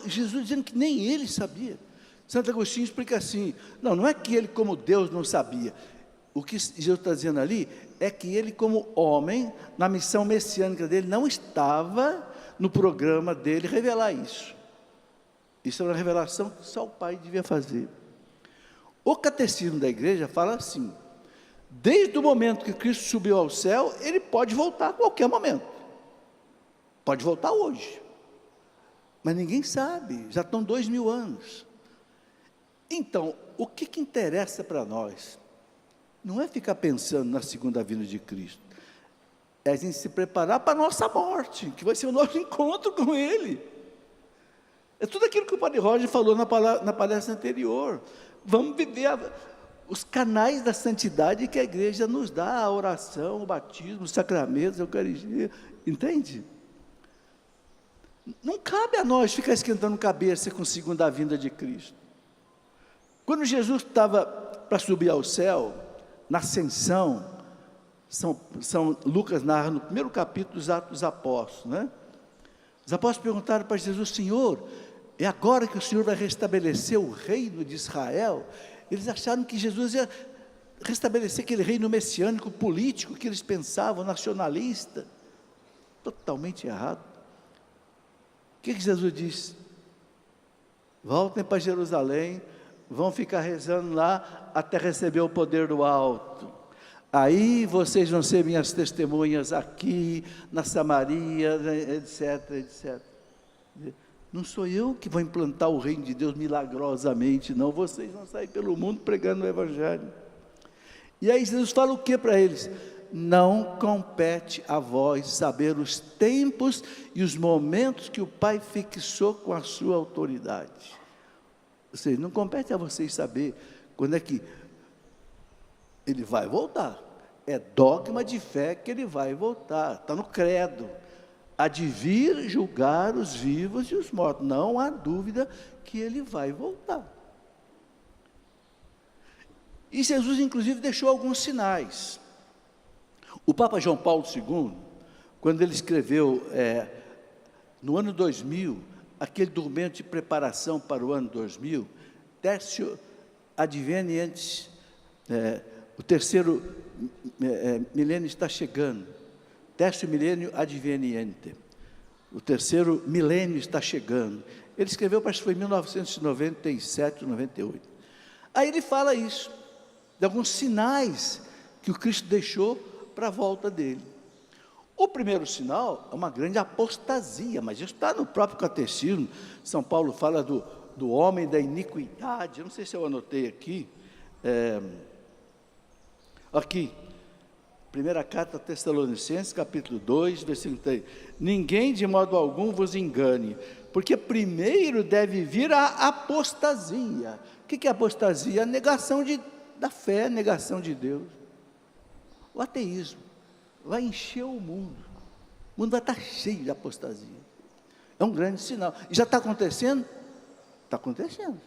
Jesus dizendo que nem ele sabia. Santo Agostinho explica assim, não é que ele como Deus não sabia. o que Jesus está dizendo ali é que ele, como homem, na missão messiânica dele, não estava no programa dele revelar isso. Isso é uma revelação que só o Pai devia fazer. O catecismo da igreja fala assim: desde o momento que Cristo subiu ao céu, ele pode voltar a qualquer momento. Pode voltar hoje. Mas ninguém sabe, já estão 2000 anos. Então, o que interessa para nós? Não é ficar pensando na segunda vinda de Cristo. É a gente se preparar para a nossa morte, que vai ser o nosso encontro com Ele. É tudo aquilo que o Padre Roger falou na palestra anterior. Vamos viver os canais da santidade que a igreja nos dá, a oração, o batismo, os sacramentos, a Eucaristia, entende? Não cabe a nós ficar esquentando cabeça com a segunda vinda de Cristo. Quando Jesus estava para subir ao céu, na ascensão, São Lucas narra no primeiro capítulo dos Atos dos Apóstolos, né? Os apóstolos perguntaram para Jesus: Senhor, é agora que o Senhor vai restabelecer o reino de Israel? Eles acharam que Jesus ia restabelecer aquele reino messiânico político que eles pensavam, nacionalista. Totalmente errado. O que Jesus disse? Voltem para Jerusalém, vão ficar rezando lá até receber o poder do alto. Aí vocês vão ser minhas testemunhas aqui, na Samaria, etc, etc. Não sou eu que vou implantar o reino de Deus milagrosamente, não. Vocês vão sair pelo mundo pregando o Evangelho. E aí Jesus fala o que para eles? Não compete a vós saber os tempos e os momentos que o Pai fixou com a sua autoridade. Ou seja, não compete a vocês saber quando é que Ele vai voltar. É dogma de fé que Ele vai voltar, está no credo. Há de vir julgar os vivos e os mortos. Não há dúvida que Ele vai voltar. E Jesus, inclusive, deixou alguns sinais. O Papa João Paulo II, quando ele escreveu, no ano 2000, aquele documento de preparação para o ano 2000, Tertio Advenientes, o terceiro milênio está chegando, Tertio Milênio Adveniente, o terceiro milênio está chegando. Ele escreveu, parece que foi em 1997, 98. Aí ele fala isso, de alguns sinais que o Cristo deixou para a volta dele. O primeiro sinal é uma grande apostasia, mas isso está no próprio catecismo. São Paulo fala do homem da iniquidade. Eu não sei se eu anotei aqui. Aqui, primeira carta a Tessalonicenses, capítulo 2, versículo 3. Ninguém de modo algum vos engane, porque primeiro deve vir a apostasia. O que é apostasia? A negação da fé, a negação de Deus. O ateísmo vai encher o mundo. O mundo vai estar cheio de apostasia. É um grande sinal. E já está acontecendo? Está acontecendo.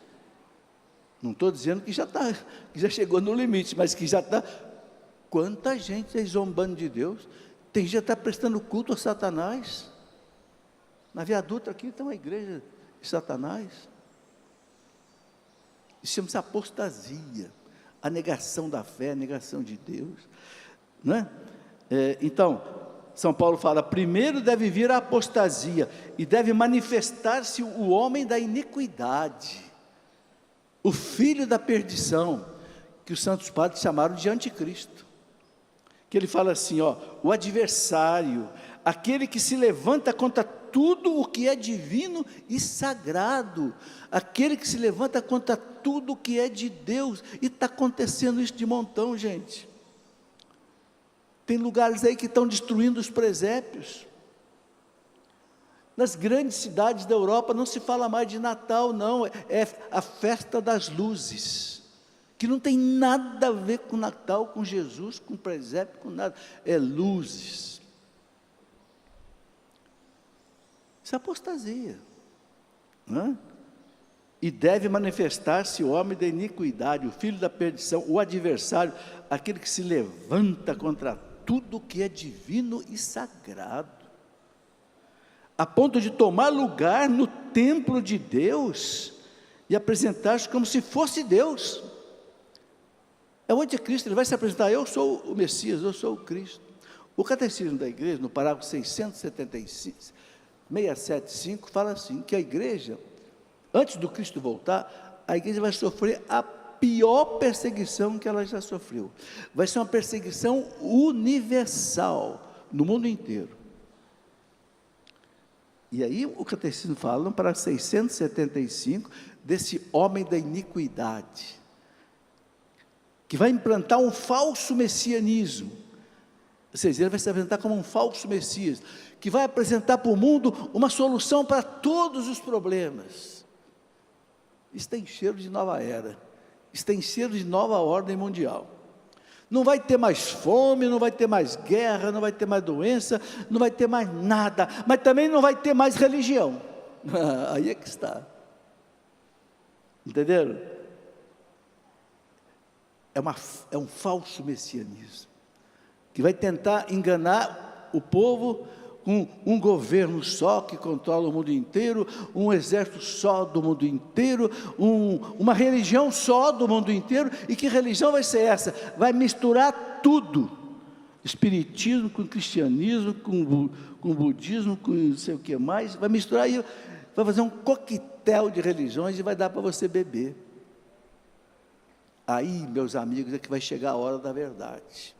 Não estou dizendo que já chegou no limite, mas que já está. Quanta gente aí zombando de Deus. Tem gente que está prestando culto a Satanás. Na Viadutra aqui tem uma igreja de Satanás. Isso chama-se apostasia. A negação da fé, a negação de Deus. Não é? Então, São Paulo fala, primeiro deve vir a apostasia, e deve manifestar-se o homem da iniquidade, o filho da perdição, que os santos padres chamaram de anticristo, que ele fala assim, o adversário, aquele que se levanta contra tudo o que é divino e sagrado, aquele que se levanta contra tudo o que é de Deus, e está acontecendo isso de montão, gente. Tem lugares aí que estão destruindo os presépios. Nas grandes cidades da Europa não se fala mais de Natal, não, é a festa das luzes, que não tem nada a ver com Natal, com Jesus, com presépio, com nada, é luzes. Isso é apostasia, não é? E deve manifestar-se o homem da iniquidade, o filho da perdição, o adversário, aquele que se levanta contra tudo que é divino e sagrado, a ponto de tomar lugar no templo de Deus e apresentar-se como se fosse Deus. É o anticristo, ele vai se apresentar, eu sou o Messias, eu sou o Cristo. O catecismo da igreja, no parágrafo 675, fala assim, que a igreja, antes do Cristo voltar, a igreja vai sofrer a pior perseguição que ela já sofreu. Vai ser uma perseguição universal, no mundo inteiro. E aí o catecismo fala, no parágrafo 675, desse homem da iniquidade, que vai implantar um falso messianismo. Ou seja, ele vai se apresentar como um falso Messias, que vai apresentar para o mundo uma solução para todos os problemas. Isso tem cheiro de nova era, isso tem cheiro de nova ordem mundial. Não vai ter mais fome, não vai ter mais guerra, não vai ter mais doença, não vai ter mais nada, mas também não vai ter mais religião. Aí é que está. Entenderam? É um falso messianismo, que vai tentar enganar o povo com um governo só que controla o mundo inteiro, um exército só do mundo inteiro, uma religião só do mundo inteiro. E que religião vai ser essa? Vai misturar tudo, espiritismo com cristianismo, com budismo, com não sei o que mais, vai misturar e vai fazer um coquetel de religiões e vai dar para você beber. Aí, meus amigos, é que vai chegar a hora da verdade.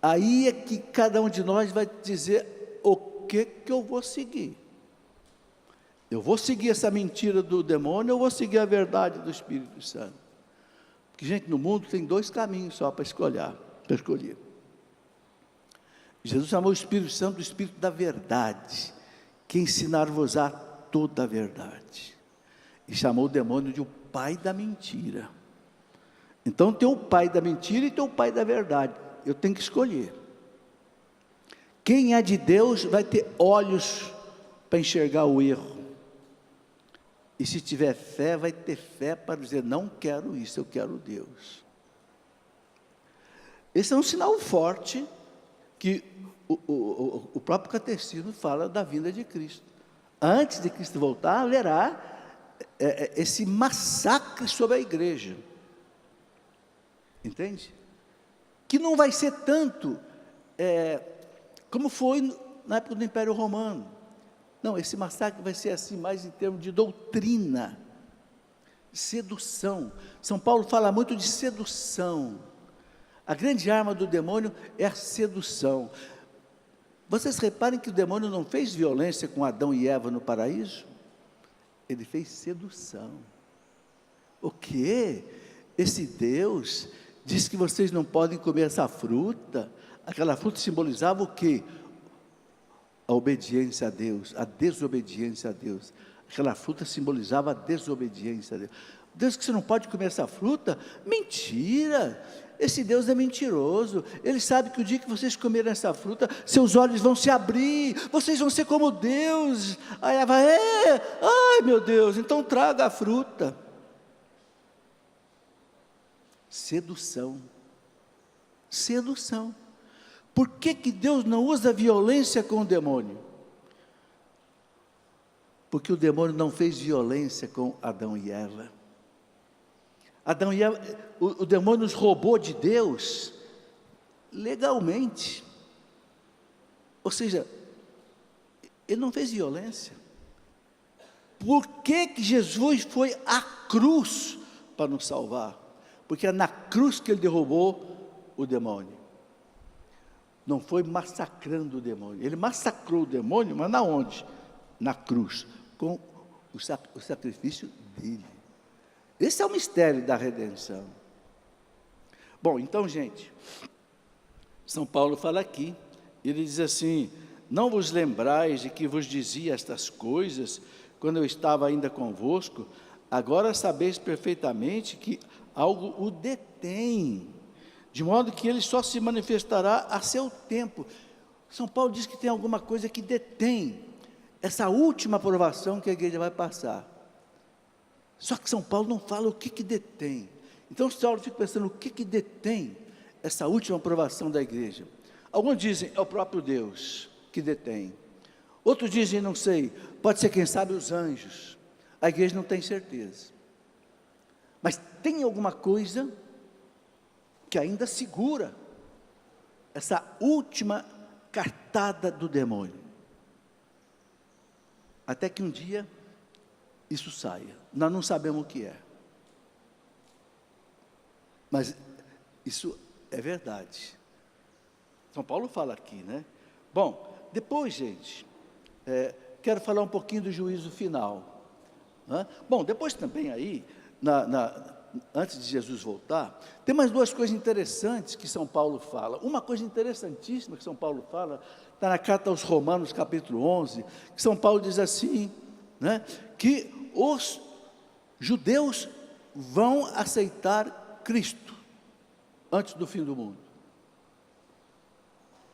Aí é que cada um de nós vai dizer o que eu vou seguir. Eu vou seguir essa mentira do demônio, ou vou seguir a verdade do Espírito Santo? Porque, gente, no mundo tem dois caminhos só para escolher. Jesus chamou o Espírito Santo do Espírito da verdade, que ensinar-vos-á toda a verdade. E chamou o demônio de o pai da mentira. Então tem o pai da mentira e tem o pai da verdade. Eu tenho que escolher. Quem é de Deus vai ter olhos para enxergar o erro. E se tiver fé, vai ter fé para dizer, não quero isso, eu quero Deus. Esse é um sinal forte que o próprio catecismo fala da vinda de Cristo. Antes de Cristo voltar, haverá esse massacre sobre a igreja. Entende? Que não vai ser tanto como foi na época do Império Romano. Não, esse massacre vai ser assim, mais em termos de doutrina, sedução. São Paulo fala muito de sedução. A grande arma do demônio é a sedução. Vocês reparem que o demônio não fez violência com Adão e Eva no paraíso? Ele fez sedução. O quê? Esse Deus diz que vocês não podem comer essa fruta. Aquela fruta simbolizava o quê? A obediência a Deus, a desobediência a Deus. Aquela fruta simbolizava a desobediência a Deus. Deus, que você não pode comer essa fruta? Mentira! Esse Deus é mentiroso. Ele sabe que o dia que vocês comerem essa fruta, seus olhos vão se abrir, vocês vão ser como Deus. Aí ela vai, ai meu Deus, então traga a fruta. Sedução. Sedução. Por que Deus não usa violência com o demônio? Porque o demônio não fez violência com Adão e Eva. Adão e Eva, o demônio nos roubou de Deus legalmente. Ou seja, ele não fez violência. Por que Jesus foi à cruz para nos salvar? Porque é na cruz que ele derrubou o demônio. Não foi massacrando o demônio. Ele massacrou o demônio, mas na onde? Na cruz, com o sacrifício dele. Esse é o mistério da redenção. Bom, então, gente, São Paulo fala aqui, ele diz assim, não vos lembrais de que vos dizia estas coisas, quando eu estava ainda convosco, agora sabeis perfeitamente que algo o detém, de modo que ele só se manifestará a seu tempo. São Paulo diz que tem alguma coisa que detém essa última aprovação que a igreja vai passar. Só que São Paulo não fala o que detém. Então, Saulo fica pensando, o que detém essa última aprovação da igreja? Alguns dizem, é o próprio Deus que detém. Outros dizem, não sei, pode ser, quem sabe, os anjos. A igreja não tem certeza. Mas tem alguma coisa que ainda segura essa última cartada do demônio. Até que um dia isso saia. Nós não sabemos o que é. Mas isso é verdade. São Paulo fala aqui, né? Bom, depois, gente, quero falar um pouquinho do juízo final. Né? Bom, depois também aí, antes de Jesus voltar, tem mais duas coisas interessantes que São Paulo fala. Uma coisa interessantíssima que São Paulo fala, está na carta aos Romanos, capítulo 11, que São Paulo diz assim, né, que os judeus vão aceitar Cristo antes do fim do mundo.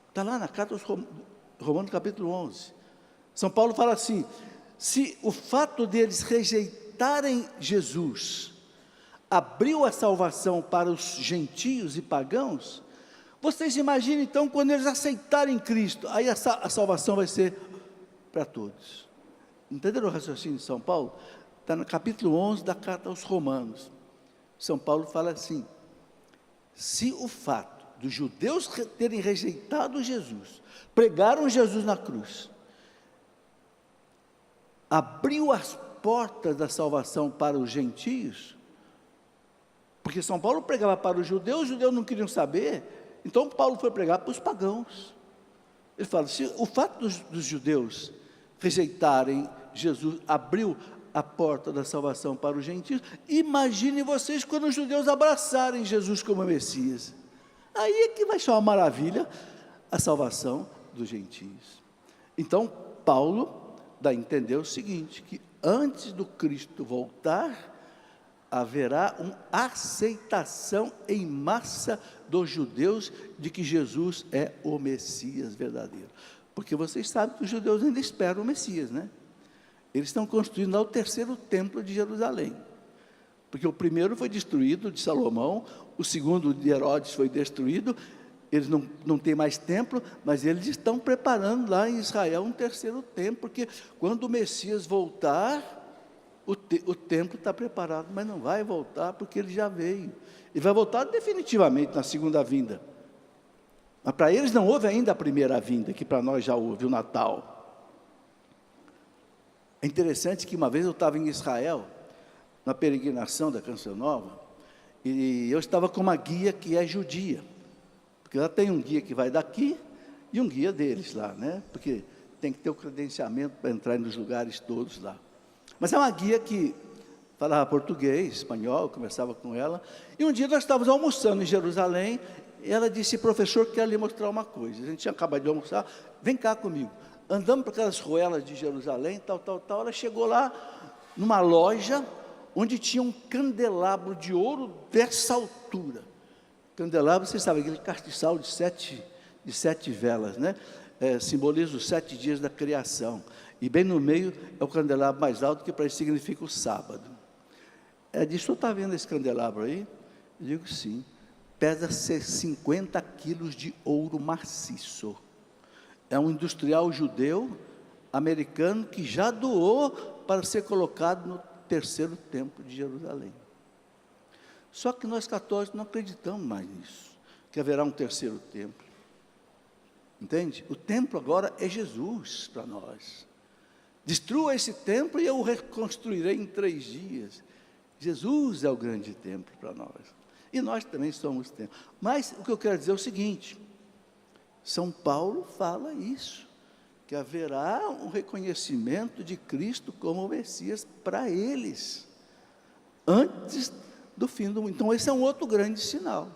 Está lá na carta aos Romanos, capítulo 11. São Paulo fala assim, se o fato deles rejeitarem Jesus abriu a salvação para os gentios e pagãos, vocês imaginem então quando eles aceitarem Cristo, aí a salvação vai ser para todos. Entenderam o raciocínio de São Paulo? Está no capítulo 11 da carta aos Romanos. São Paulo fala assim, se o fato dos judeus terem rejeitado Jesus, pregaram Jesus na cruz, abriu as portas da salvação para os gentios, porque São Paulo pregava para os judeus não queriam saber, então Paulo foi pregar para os pagãos. Ele fala, se o fato dos judeus rejeitarem Jesus, abriu a porta da salvação para os gentios, imaginem vocês quando os judeus abraçarem Jesus como Messias, aí é que vai ser uma maravilha a salvação dos gentios. Então Paulo dá a entender o seguinte, que antes do Cristo voltar, haverá uma aceitação em massa dos judeus de que Jesus é o Messias verdadeiro. Porque vocês sabem que os judeus ainda esperam o Messias, né? Eles estão construindo lá o terceiro templo de Jerusalém. Porque o primeiro foi destruído, de Salomão, o segundo de Herodes foi destruído, eles não têm mais templo, mas eles estão preparando lá em Israel um terceiro templo, porque quando o Messias voltar, o templo está preparado, mas não vai voltar porque ele já veio. Ele vai voltar definitivamente na segunda vinda. Mas para eles não houve ainda a primeira vinda, que para nós já houve, o Natal. É interessante que uma vez eu estava em Israel, na peregrinação da Canção Nova, e eu estava com uma guia que é judia. Porque lá tem um guia que vai daqui e um guia deles lá, né? Porque tem que ter o credenciamento para entrar nos lugares todos lá. Mas é uma guia que falava português, espanhol, eu conversava com ela. E um dia nós estávamos almoçando em Jerusalém, e ela disse, professor, quero lhe mostrar uma coisa. A gente tinha acabado de almoçar, vem cá comigo. Andamos por aquelas ruelas de Jerusalém, tal. Ela chegou lá, numa loja, onde tinha um candelabro de ouro dessa altura. Candelabro, vocês sabem, aquele castiçal de sete velas, né? Simboliza os 7 dias da criação. E bem no meio é o candelabro mais alto, que para isso significa o sábado. Disse, o senhor está vendo esse candelabro aí? Eu digo, sim. Pesa 50 quilos de ouro maciço. É um industrial judeu, americano, que já doou para ser colocado no terceiro templo de Jerusalém. Só que nós católicos não acreditamos mais nisso, que haverá um terceiro templo. Entende? O templo agora é Jesus para nós. Destrua esse templo e eu o reconstruirei em 3 dias. Jesus é o grande templo para nós. E nós também somos templo. Mas o que eu quero dizer é o seguinte, São Paulo fala isso, que haverá um reconhecimento de Cristo como Messias para eles, antes do fim do mundo. Então esse é um outro grande sinal.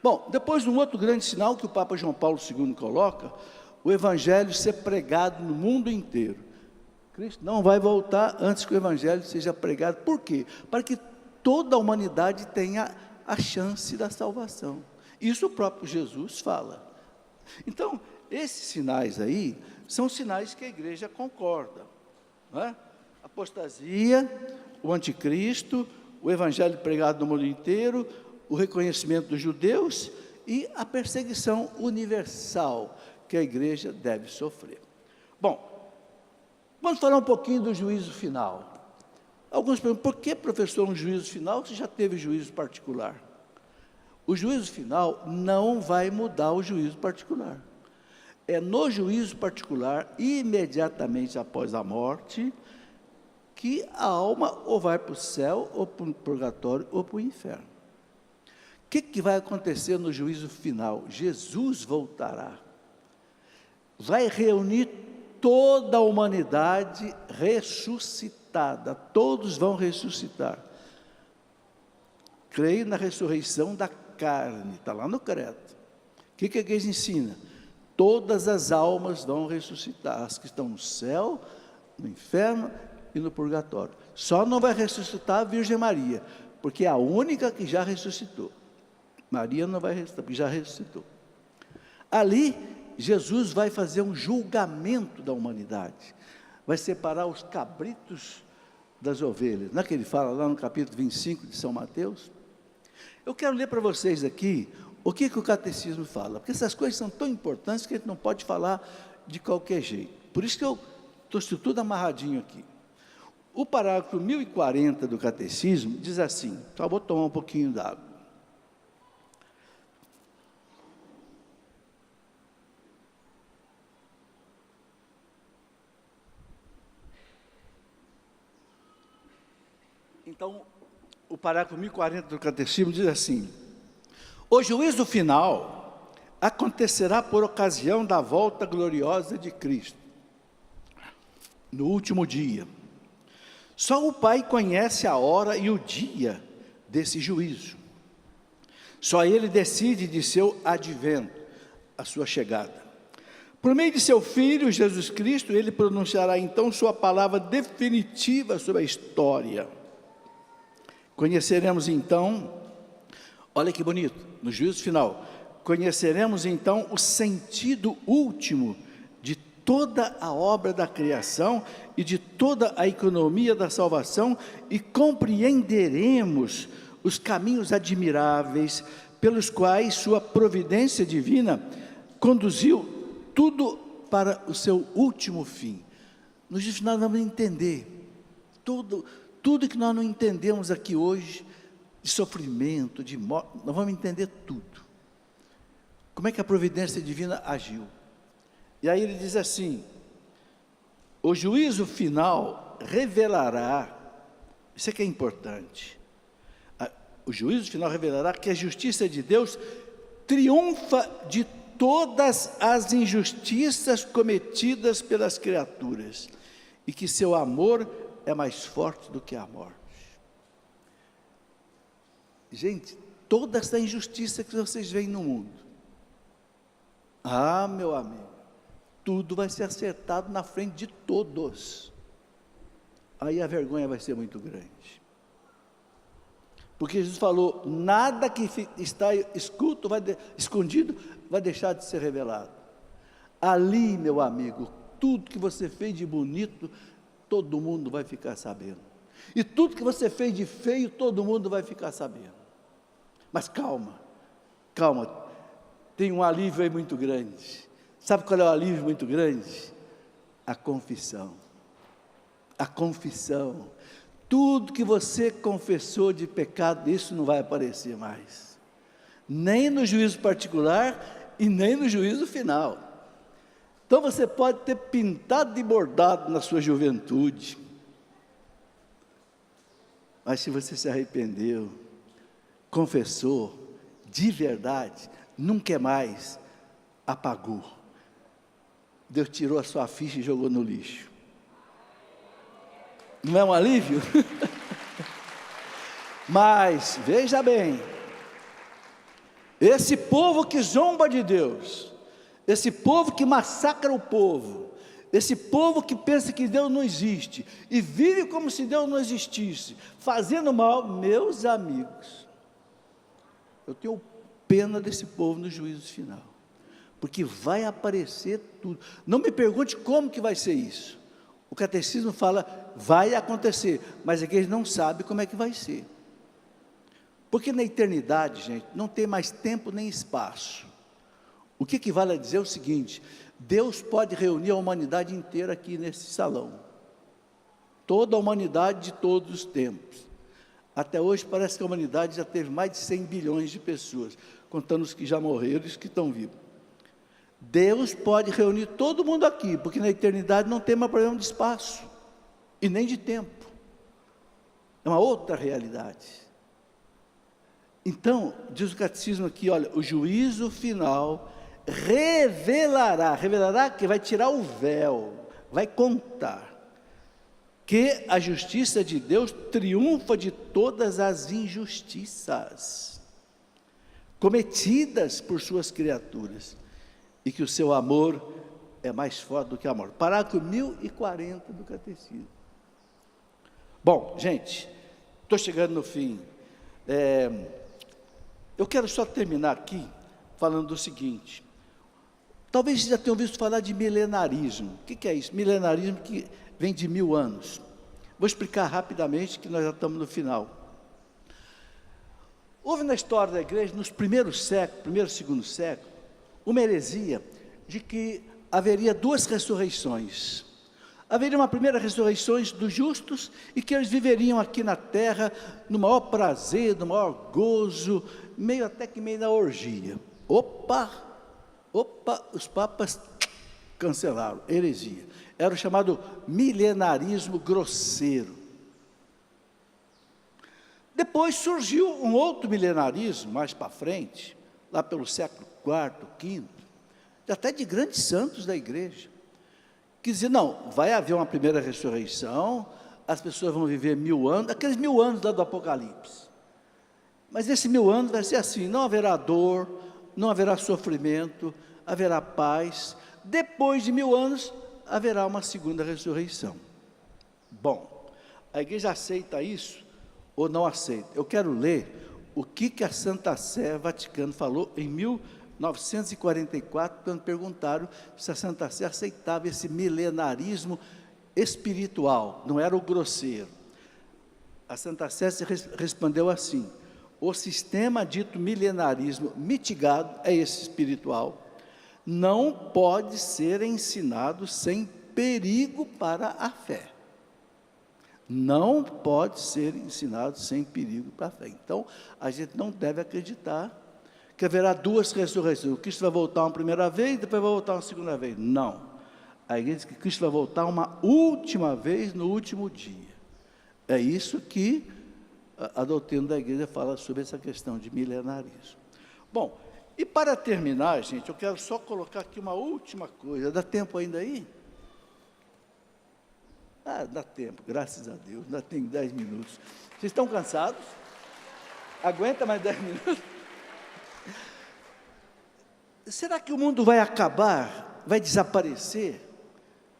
Bom, depois de um outro grande sinal que o Papa João Paulo II coloca, o Evangelho ser pregado no mundo inteiro. Cristo não vai voltar antes que o Evangelho seja pregado. Por quê? Para que toda a humanidade tenha a chance da salvação. Isso o próprio Jesus fala. Então, esses sinais aí, são sinais que a igreja concorda. Não é? Apostasia, o anticristo, o Evangelho pregado no mundo inteiro, o reconhecimento dos judeus e a perseguição universal que a igreja deve sofrer. Bom, vamos falar um pouquinho do juízo final. Alguns perguntam, por que, professor, um juízo final se já teve juízo particular? O juízo final não vai mudar o juízo particular. É no juízo particular, imediatamente após a morte, que a alma ou vai para o céu, ou para o purgatório, ou para o inferno. O que vai acontecer no juízo final? Jesus voltará. Vai reunir toda a humanidade ressuscitada. Todos vão ressuscitar. Creio na ressurreição da carne, está lá no credo. O que a igreja ensina? Todas as almas vão ressuscitar, as que estão no céu, no inferno e no purgatório. Só não vai ressuscitar a Virgem Maria, porque é a única que já ressuscitou. Maria não vai ressuscitar, porque já ressuscitou. Ali, Jesus vai fazer um julgamento da humanidade, vai separar os cabritos das ovelhas. Não é que ele fala lá no capítulo 25 de São Mateus? Eu quero ler para vocês aqui o que o catecismo fala, porque essas coisas são tão importantes que a gente não pode falar de qualquer jeito. Por isso que eu estou tudo amarradinho aqui. O parágrafo 1040 do catecismo diz assim, só vou tomar um pouquinho d'água. Então, o parágrafo 1040 do catecismo diz assim: o juízo final acontecerá por ocasião da volta gloriosa de Cristo, no último dia. Só o Pai conhece a hora e o dia desse juízo. Só Ele decide de seu advento, a sua chegada. Por meio de seu Filho, Jesus Cristo, Ele pronunciará então sua palavra definitiva sobre a história. Conheceremos então, olha que bonito, no juízo final, conheceremos então o sentido último de toda a obra da criação e de toda a economia da salvação e compreenderemos os caminhos admiráveis pelos quais sua providência divina conduziu tudo para o seu último fim. No juízo final nós vamos entender tudo que nós não entendemos aqui hoje, de sofrimento, de morte, nós vamos entender tudo. Como é que a providência divina agiu? E aí ele diz assim: o juízo final revelará, isso é que é importante, o juízo final revelará que a justiça de Deus triunfa de todas as injustiças cometidas pelas criaturas, e que seu amor é mais forte do que a morte. Gente, toda essa injustiça que vocês veem no mundo, meu amigo, tudo vai ser acertado na frente de todos. Aí a vergonha vai ser muito grande. Porque Jesus falou, nada que está escondido vai deixar de ser revelado. Ali, meu amigo, tudo que você fez de bonito, todo mundo vai ficar sabendo. E tudo que você fez de feio, todo mundo vai ficar sabendo. Mas calma, tem um alívio aí muito grande. Sabe qual é o alívio muito grande? A confissão. A confissão. Tudo que você confessou de pecado, isso não vai aparecer mais. Nem no juízo particular e nem no juízo final. Então você pode ter pintado e bordado na sua juventude, mas se você se arrependeu, confessou, de verdade, não quer mais, apagou. Deus tirou a sua ficha e jogou no lixo. Não é um alívio? Mas, veja bem, esse povo que zomba de Deus, esse povo que massacra o povo, esse povo que pensa que Deus não existe, e vive como se Deus não existisse, fazendo mal, meus amigos, eu tenho pena desse povo no juízo final, porque vai aparecer tudo. Não me pergunte como que vai ser isso. O catecismo fala, vai acontecer, mas é que eles não sabem como é que vai ser. Porque na eternidade, gente, não tem mais tempo nem espaço. O que equivale a dizer o seguinte: Deus pode reunir a humanidade inteira aqui nesse salão. Toda a humanidade de todos os tempos. Até hoje parece que a humanidade já teve mais de 100 bilhões de pessoas, contando os que já morreram e os que estão vivos. Deus pode reunir todo mundo aqui, porque na eternidade não tem mais problema de espaço, e nem de tempo. É uma outra realidade. Então, diz o catecismo aqui, olha, o juízo final revelará que vai tirar o véu, vai contar, que a justiça de Deus triunfa de todas as injustiças cometidas por suas criaturas, e que o seu amor é mais forte do que a morte. Parágrafo 1040 do Catecismo. Bom, gente, estou chegando no fim. Eu quero só terminar aqui falando do seguinte. Talvez vocês já tenham ouvido falar de milenarismo. O que é isso? Milenarismo que vem de 1000 anos. Vou explicar rapidamente, que nós já estamos no final. Houve na história da igreja, nos primeiros séculos, primeiro e segundo século, uma heresia de que haveria 2 ressurreições. Haveria uma primeira ressurreição dos justos, e que eles viveriam aqui na terra, no maior prazer, no maior gozo, até que meio na orgia. Opa, os papas cancelaram, heresia. Era o chamado milenarismo grosseiro. Depois surgiu um outro milenarismo, mais para frente, lá pelo século IV, V, até de grandes santos da igreja, que diziam, não, vai haver uma primeira ressurreição, as pessoas vão viver 1000 anos, aqueles 1000 anos lá do Apocalipse. Mas esse 1000 anos vai ser assim, não haverá dor, não haverá sofrimento, haverá paz. Depois de 1000 anos, haverá uma segunda ressurreição. Bom, a igreja aceita isso ou não aceita? Eu quero ler o que a Santa Sé Vaticana falou em 1944, quando perguntaram se a Santa Sé aceitava esse milenarismo espiritual, não era o grosseiro. A Santa Sé respondeu assim: o sistema dito milenarismo mitigado, é esse espiritual, não pode ser ensinado sem perigo para a fé. Não pode ser ensinado sem perigo para a fé. Então, a gente não deve acreditar que haverá 2 ressurreições. O Cristo vai voltar uma primeira vez, depois vai voltar uma segunda vez. Não. A igreja diz que Cristo vai voltar uma última vez no último dia. É isso que a doutrina da igreja fala sobre essa questão de milenarismo. Bom, e para terminar, gente, eu quero só colocar aqui uma última coisa. Dá tempo ainda aí? Dá tempo, graças a Deus, ainda tem 10 minutos. Vocês estão cansados? Aguenta mais 10 minutos? Será que o mundo vai acabar? Vai desaparecer?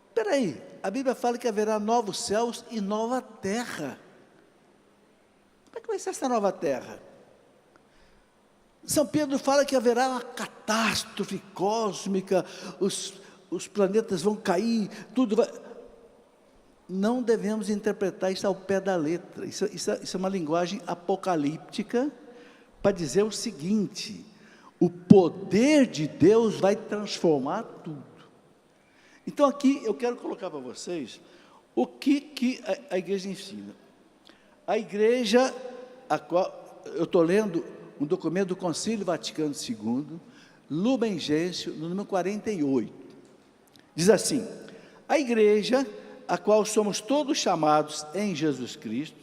Espera aí, a Bíblia fala que haverá novos céus e nova terra. Como é que vai ser essa nova terra? São Pedro fala que haverá uma catástrofe cósmica, os planetas vão cair, tudo vai... Não devemos interpretar isso ao pé da letra. Isso é uma linguagem apocalíptica para dizer o seguinte: o poder de Deus vai transformar tudo. Então aqui eu quero colocar para vocês o que a igreja ensina. A igreja, a qual eu estou lendo um documento do Concílio Vaticano II, Lumen Gentium, no número 48. Diz assim: a igreja, a qual somos todos chamados em Jesus Cristo,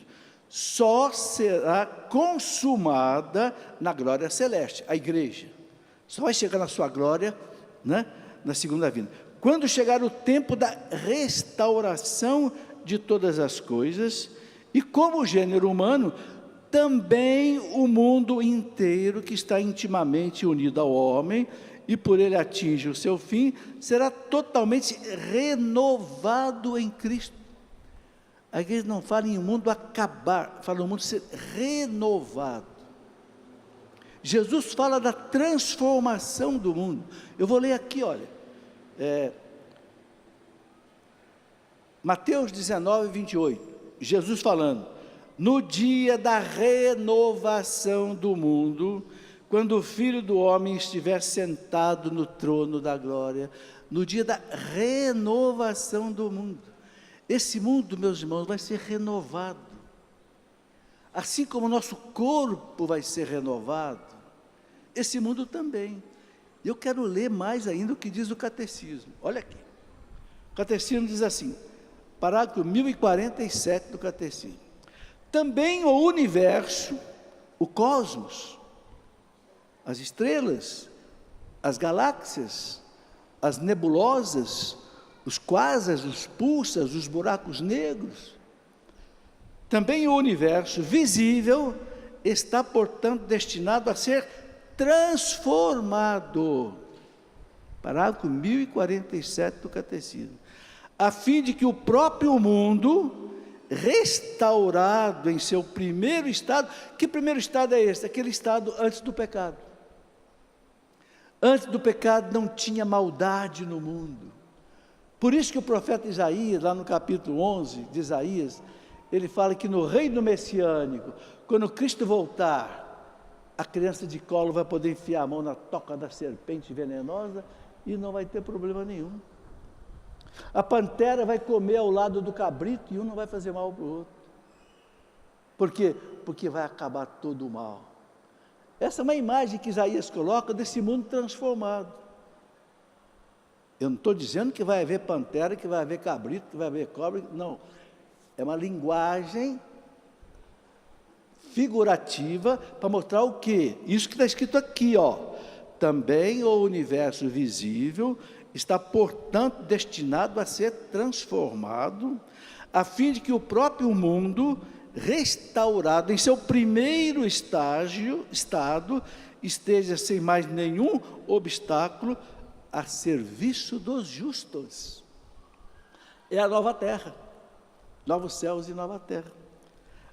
só será consumada na glória celeste. A igreja só vai chegar na sua glória, né, na segunda vinda, quando chegar o tempo da restauração de todas as coisas, e como o gênero humano, também o mundo inteiro que está intimamente unido ao homem, e por ele atinge o seu fim, será totalmente renovado em Cristo. A igreja não fala em um mundo acabar, fala em um mundo ser renovado. Jesus fala da transformação do mundo. Eu vou ler aqui, olha, Mateus 19, 28, Jesus falando: no dia da renovação do mundo, quando o Filho do Homem estiver sentado no trono da glória, no dia da renovação do mundo. Esse mundo, meus irmãos, vai ser renovado. assim como o nosso corpo vai ser renovado, esse mundo também. Eu quero ler mais ainda o que diz o catecismo. Olha aqui. O catecismo diz assim, parágrafo 1047 do catecismo. Também o universo, o cosmos, as estrelas, as galáxias, as nebulosas, os quasars, os púlsars, os buracos negros. Também o universo visível está, portanto, destinado a ser transformado. Parágrafo 1047 do catecismo. A fim de que o próprio mundo, restaurado em seu primeiro estado, que primeiro estado é esse? Aquele estado antes do pecado. Antes do pecado não tinha maldade no mundo. Por isso que o profeta Isaías, lá no capítulo 11 de Isaías, ele fala que no reino messiânico, quando Cristo voltar, a criança de colo vai poder enfiar a mão na toca da serpente venenosa e não vai ter problema nenhum. A pantera vai comer ao lado do cabrito e um não vai fazer mal para o outro. Por quê? Porque vai acabar todo o mal. Essa é uma imagem que Isaías coloca desse mundo transformado. Eu não estou dizendo que vai haver pantera, que vai haver cabrito, que vai haver cobra, não. É uma linguagem figurativa para mostrar o quê? Isso que está escrito aqui, ó. Também o universo visível está, portanto, destinado a ser transformado, a fim de que o próprio mundo, restaurado em seu primeiro estado, esteja sem mais nenhum obstáculo a serviço dos justos. É a nova terra, novos céus e nova terra.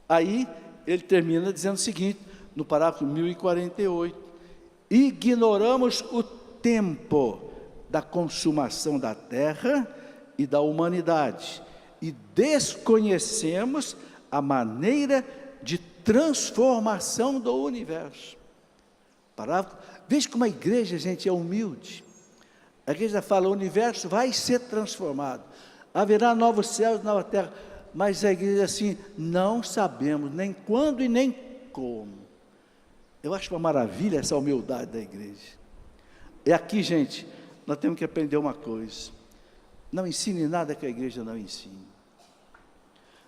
Aí ele termina dizendo o seguinte, no parágrafo 1048, ignoramos o tempo da consumação da terra e da humanidade, e desconhecemos a maneira de transformação do universo. Parágrafo. Veja como a igreja, gente, é humilde. A igreja fala, o universo vai ser transformado, haverá novos céus e nova terra, mas a igreja assim, não sabemos nem quando e nem como. Eu acho uma maravilha essa humildade da igreja. E aqui, gente, nós temos que aprender uma coisa, não ensine nada que a igreja não ensine,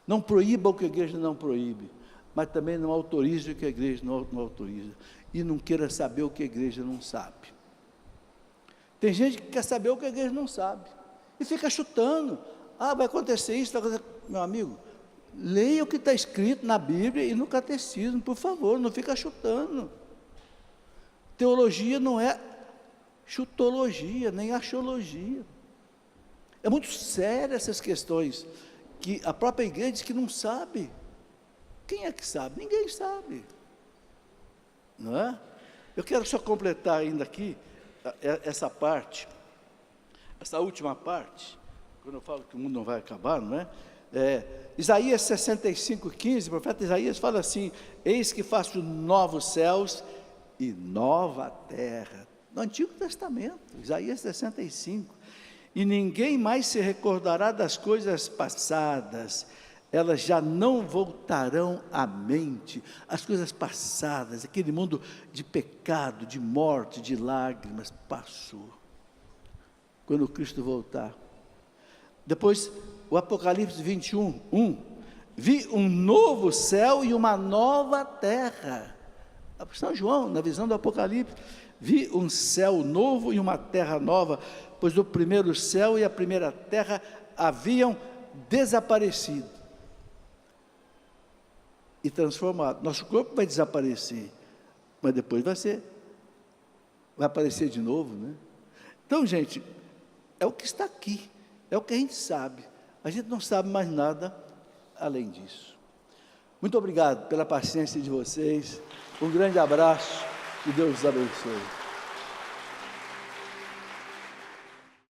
não proíba o que a igreja não proíbe, mas também não autorize o que a igreja não autoriza, e não queira saber o que a igreja não sabe. Tem gente que quer saber o que a igreja não sabe, e fica chutando, vai acontecer isso, vai acontecer. Meu amigo, leia o que está escrito na Bíblia e no catecismo, por favor, não fica chutando. Teologia não é chutologia, nem axiologia. É muito sério essas questões, que a própria igreja diz que não sabe. Quem é que sabe? Ninguém sabe. Não é? Eu quero só completar ainda aqui, essa parte, essa última parte, quando eu falo que o mundo não vai acabar, não é? Isaías 65:15, o profeta Isaías fala assim, eis que faço novos céus e nova terra, no Antigo Testamento, Isaías 65, e ninguém mais se recordará das coisas passadas, elas já não voltarão à mente, as coisas passadas, aquele mundo de pecado, de morte, de lágrimas, passou, quando Cristo voltar. Depois, o Apocalipse 21:1, vi um novo céu e uma nova terra. São João, na visão do Apocalipse, vi um céu novo e uma terra nova, pois o primeiro céu e a primeira terra haviam desaparecido e transformado. Nosso corpo vai desaparecer, mas depois vai aparecer de novo, né? Então, gente, é o que está aqui, é o que a gente sabe. A gente não sabe mais nada além disso. Muito obrigado pela paciência de vocês. Um grande abraço e Deus os abençoe.